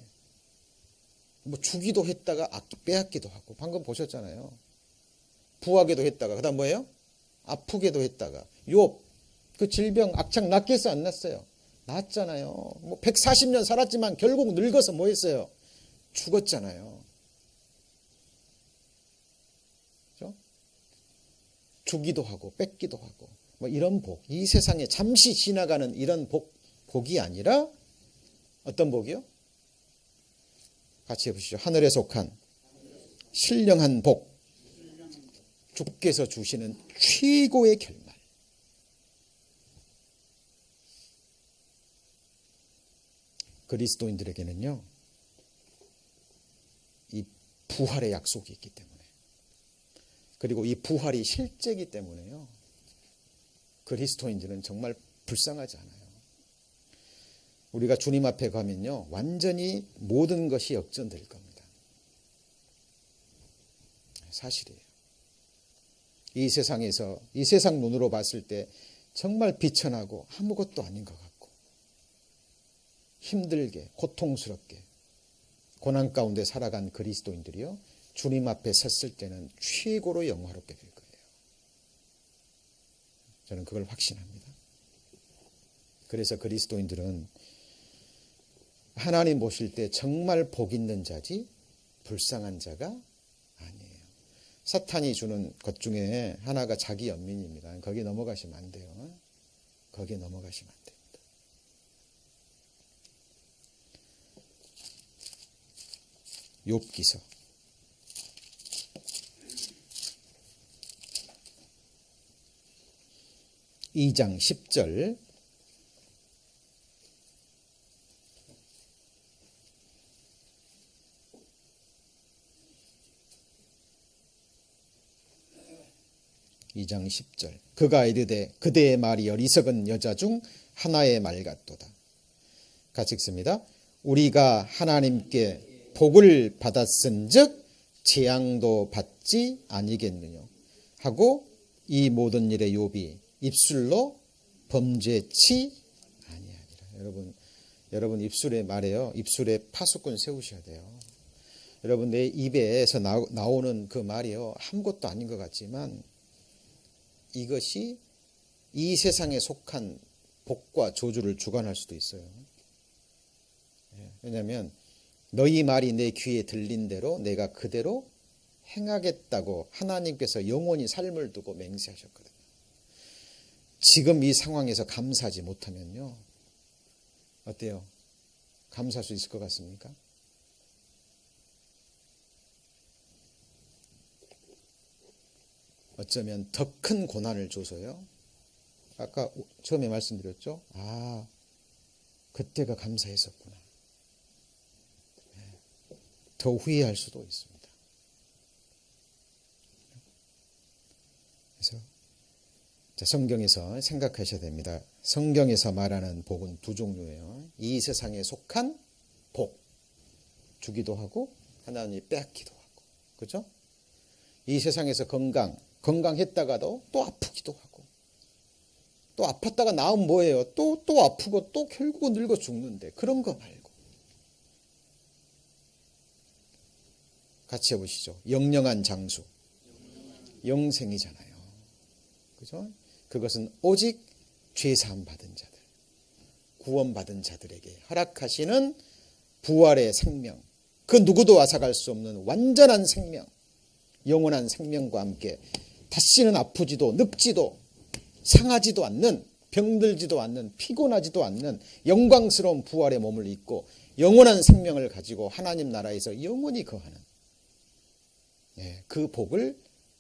뭐 주기도 했다가 빼앗기도 하고, 방금 보셨잖아요. 부하게도 했다가, 그 다음 뭐예요? 아프게도 했다가. 욥, 그 질병 악창 낫게 해서 안 났어요? 났잖아요. 뭐 140년 살았지만 결국 늙어서 뭐 했어요? 죽었잖아요. 그렇죠? 주기도 하고 뺏기도 하고 뭐 이런 복, 이 세상에 잠시 지나가는 이런 복이 아니라 어떤 복이요? 같이 해보시죠. 하늘에 속한 신령한 복, 주께서 주시는 최고의 결말. 그리스도인들에게는요, 이 부활의 약속이 있기 때문에, 그리고 이 부활이 실제이기 때문에요, 그리스도인들은 정말 불쌍하지 않아요. 우리가 주님 앞에 가면요, 완전히 모든 것이 역전될 겁니다. 사실이에요. 이 세상에서, 이 세상 눈으로 봤을 때 정말 비천하고 아무것도 아닌 것 같고, 힘들게 고통스럽게 고난 가운데 살아간 그리스도인들이요, 주님 앞에 섰을 때는 최고로 영화롭게 될 거예요. 저는 그걸 확신합니다. 그래서 그리스도인들은 하나님 보실 때 정말 복 있는 자지 불쌍한 자가 아니에요. 사탄이 주는 것 중에 하나가 자기 연민입니다. 거기 넘어가시면 안 돼요. 거기에 넘어가시면 안 됩니다. 욥기서 2장 10절, 그가 이르되 그대의 말이 어리석은 여자 중 하나의 말 같도다. 같이 읽습니다. 우리가 하나님께 복을 받았은즉 재앙도 받지 아니겠느냐 하고 이 모든 일에 욥이 입술로 범죄치 아니하니라. 여러분 입술에 말해요. 입술에 파수꾼 세우셔야 돼요. 여러분 내 입에서 나오는 그 말이요, 아무것도 아닌 것 같지만 이것이 이 세상에 속한 복과 저주를 주관할 수도 있어요. 왜냐하면 너희 말이 내 귀에 들린 대로 내가 그대로 행하겠다고 하나님께서 영원히 삶을 두고 맹세하셨거든요. 지금 이 상황에서 감사하지 못하면요, 어때요? 감사할 수 있을 것 같습니까? 어쩌면 더 큰 고난을 줘서요, 아까 처음에 말씀드렸죠. 그때가 감사했었구나. 더 후회할 수도 있습니다. 그래서 성경에서 생각하셔야 됩니다. 성경에서 말하는 복은 두 종류예요. 이 세상에 속한 복, 주기도 하고 하나님이 빼앗기도 하고, 그렇죠? 이 세상에서 건강했다가도 또 아프기도 하고, 또 아팠다가 나으면 뭐예요? 또 아프고 또 결국은 늙어 죽는데 그런 거 말고 같이 해보시죠. 영영한 장수 영생이잖아요. 그죠? 그것은 오직 죄사함 받은 자들, 구원받은 자들에게 허락하시는 부활의 생명, 그 누구도 앗아갈 수 없는 완전한 생명, 영원한 생명과 함께 다시는 아프지도 늙지도 상하지도 않는, 병들지도 않는, 피곤하지도 않는 영광스러운 부활의 몸을 입고 영원한 생명을 가지고 하나님 나라에서 영원히 거하는 그 복을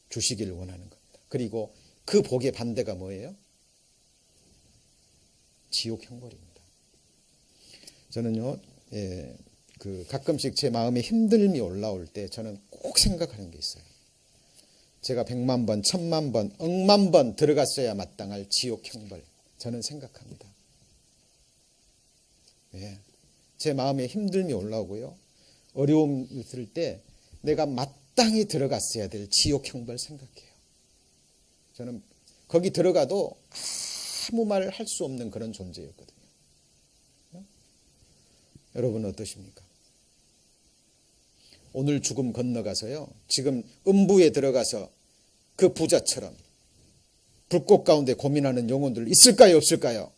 주시기를 원하는 겁니다. 그리고 그 복의 반대가 뭐예요? 지옥 형벌입니다. 저는요, 가끔씩 제 마음에 힘듦이 올라올 때 저는 꼭 생각하는 게 있어요. 제가 100만 번, 1000만 번, 억만 번 들어갔어야 마땅할 지옥 형벌. 저는 생각합니다. 제 마음에 힘듦이 올라오고요. 어려움이 있을 때 내가 마땅히 들어갔어야 될 지옥 형벌 생각해요. 저는 거기 들어가도 아무 말 할 수 없는 그런 존재였거든요. 여러분은 어떠십니까? 오늘 죽음 건너가서요. 지금 음부에 들어가서 그 부자처럼 불꽃 가운데 고민하는 영혼들 있을까요? 없을까요?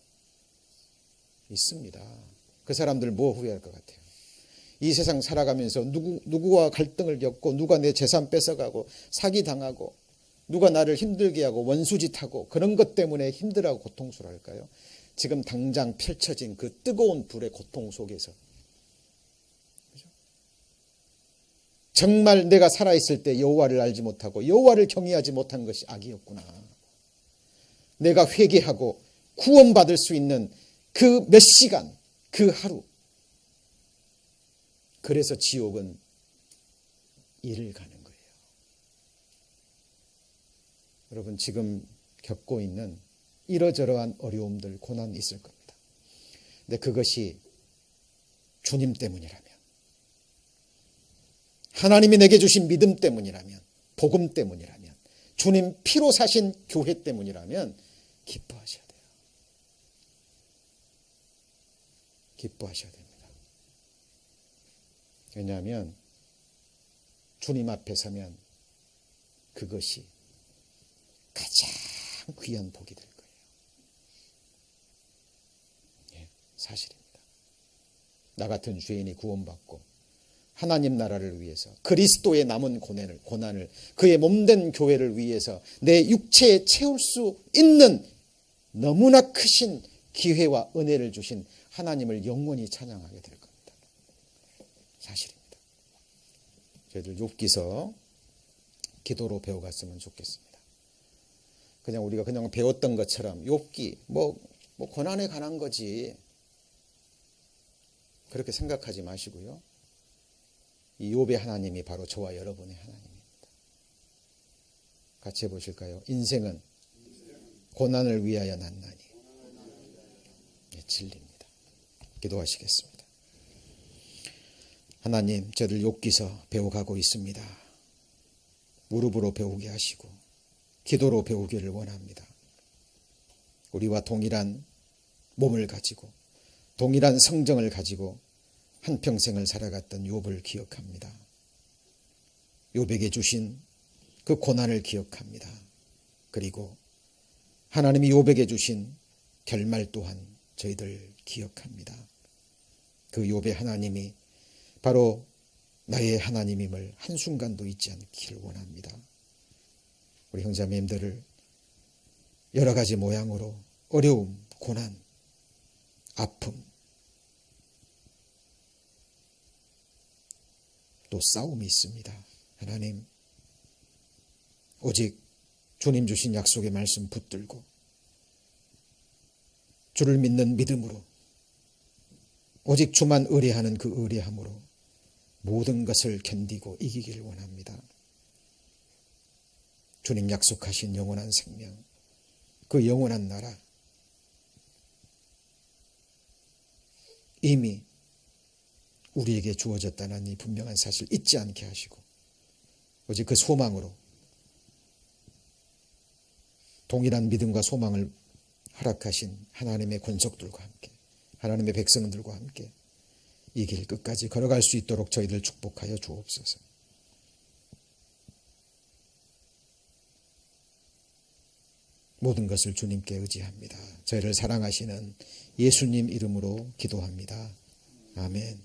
있습니다. 그 사람들 뭐 후회할 것 같아요? 이 세상 살아가면서 누구와 갈등을 겪고 누가 내 재산 뺏어가고 사기당하고 누가 나를 힘들게 하고 원수짓하고 그런 것 때문에 힘들어하고 고통스러울까요? 지금 당장 펼쳐진 그 뜨거운 불의 고통 속에서 정말 내가 살아있을 때 여호와를 알지 못하고 여호와를 경외하지 못한 것이 악이었구나. 내가 회개하고 구원받을 수 있는 그 몇 시간, 그 하루. 그래서 지옥은 이를 가는 거예요. 여러분 지금 겪고 있는 이러저러한 어려움들, 고난이 있을 겁니다. 근데 그것이 주님 때문이라면, 하나님이 내게 주신 믿음 때문이라면, 복음 때문이라면, 주님 피로 사신 교회 때문이라면 기뻐하셔야 돼요. 기뻐하셔야 됩니다. 왜냐하면 주님 앞에 서면 그것이 가장 귀한 복이 될 거예요. 사실입니다. 나 같은 죄인이 구원받고 하나님 나라를 위해서 그리스도의 남은 고난을 그의 몸된 교회를 위해서 내 육체에 채울 수 있는 너무나 크신 기회와 은혜를 주신 하나님을 영원히 찬양하게 될 겁니다. 사실입니다. 저희들 욥기서 기도로 배워갔으면 좋겠습니다. 그냥 우리가 그냥 배웠던 것처럼 욥기 뭐 고난에 관한 거지 그렇게 생각하지 마시고요. 이 욥의 하나님이 바로 저와 여러분의 하나님입니다. 같이 해보실까요? 인생은 고난을 위하여 났나니 진리입니다. 기도하시겠습니다. 하나님, 저들 욥기서 배워가고 있습니다. 무릎으로 배우게 하시고 기도로 배우기를 원합니다. 우리와 동일한 몸을 가지고 동일한 성정을 가지고 한평생을 살아갔던 욥을 기억합니다. 욥에게 주신 그 고난을 기억합니다. 그리고 하나님이 욥에게 주신 결말 또한 저희들 기억합니다. 그 욥의 하나님이 바로 나의 하나님임을 한순간도 잊지 않기를 원합니다. 우리 형제자매님들을 여러 가지 모양으로 어려움, 고난, 아픔, 또 싸움이 있습니다. 하나님, 오직 주님 주신 약속의 말씀 붙들고 주를 믿는 믿음으로 오직 주만 의뢰하는 그 의뢰함으로 모든 것을 견디고 이기기를 원합니다. 주님 약속하신 영원한 생명, 그 영원한 나라 이미 우리에게 주어졌다는 이 분명한 사실 잊지 않게 하시고 오직 그 소망으로 동일한 믿음과 소망을 허락하신 하나님의 권속들과 함께 하나님의 백성들과 함께 이 길 끝까지 걸어갈 수 있도록 저희들 축복하여 주옵소서. 모든 것을 주님께 의지합니다. 저희를 사랑하시는 예수님 이름으로 기도합니다. 아멘.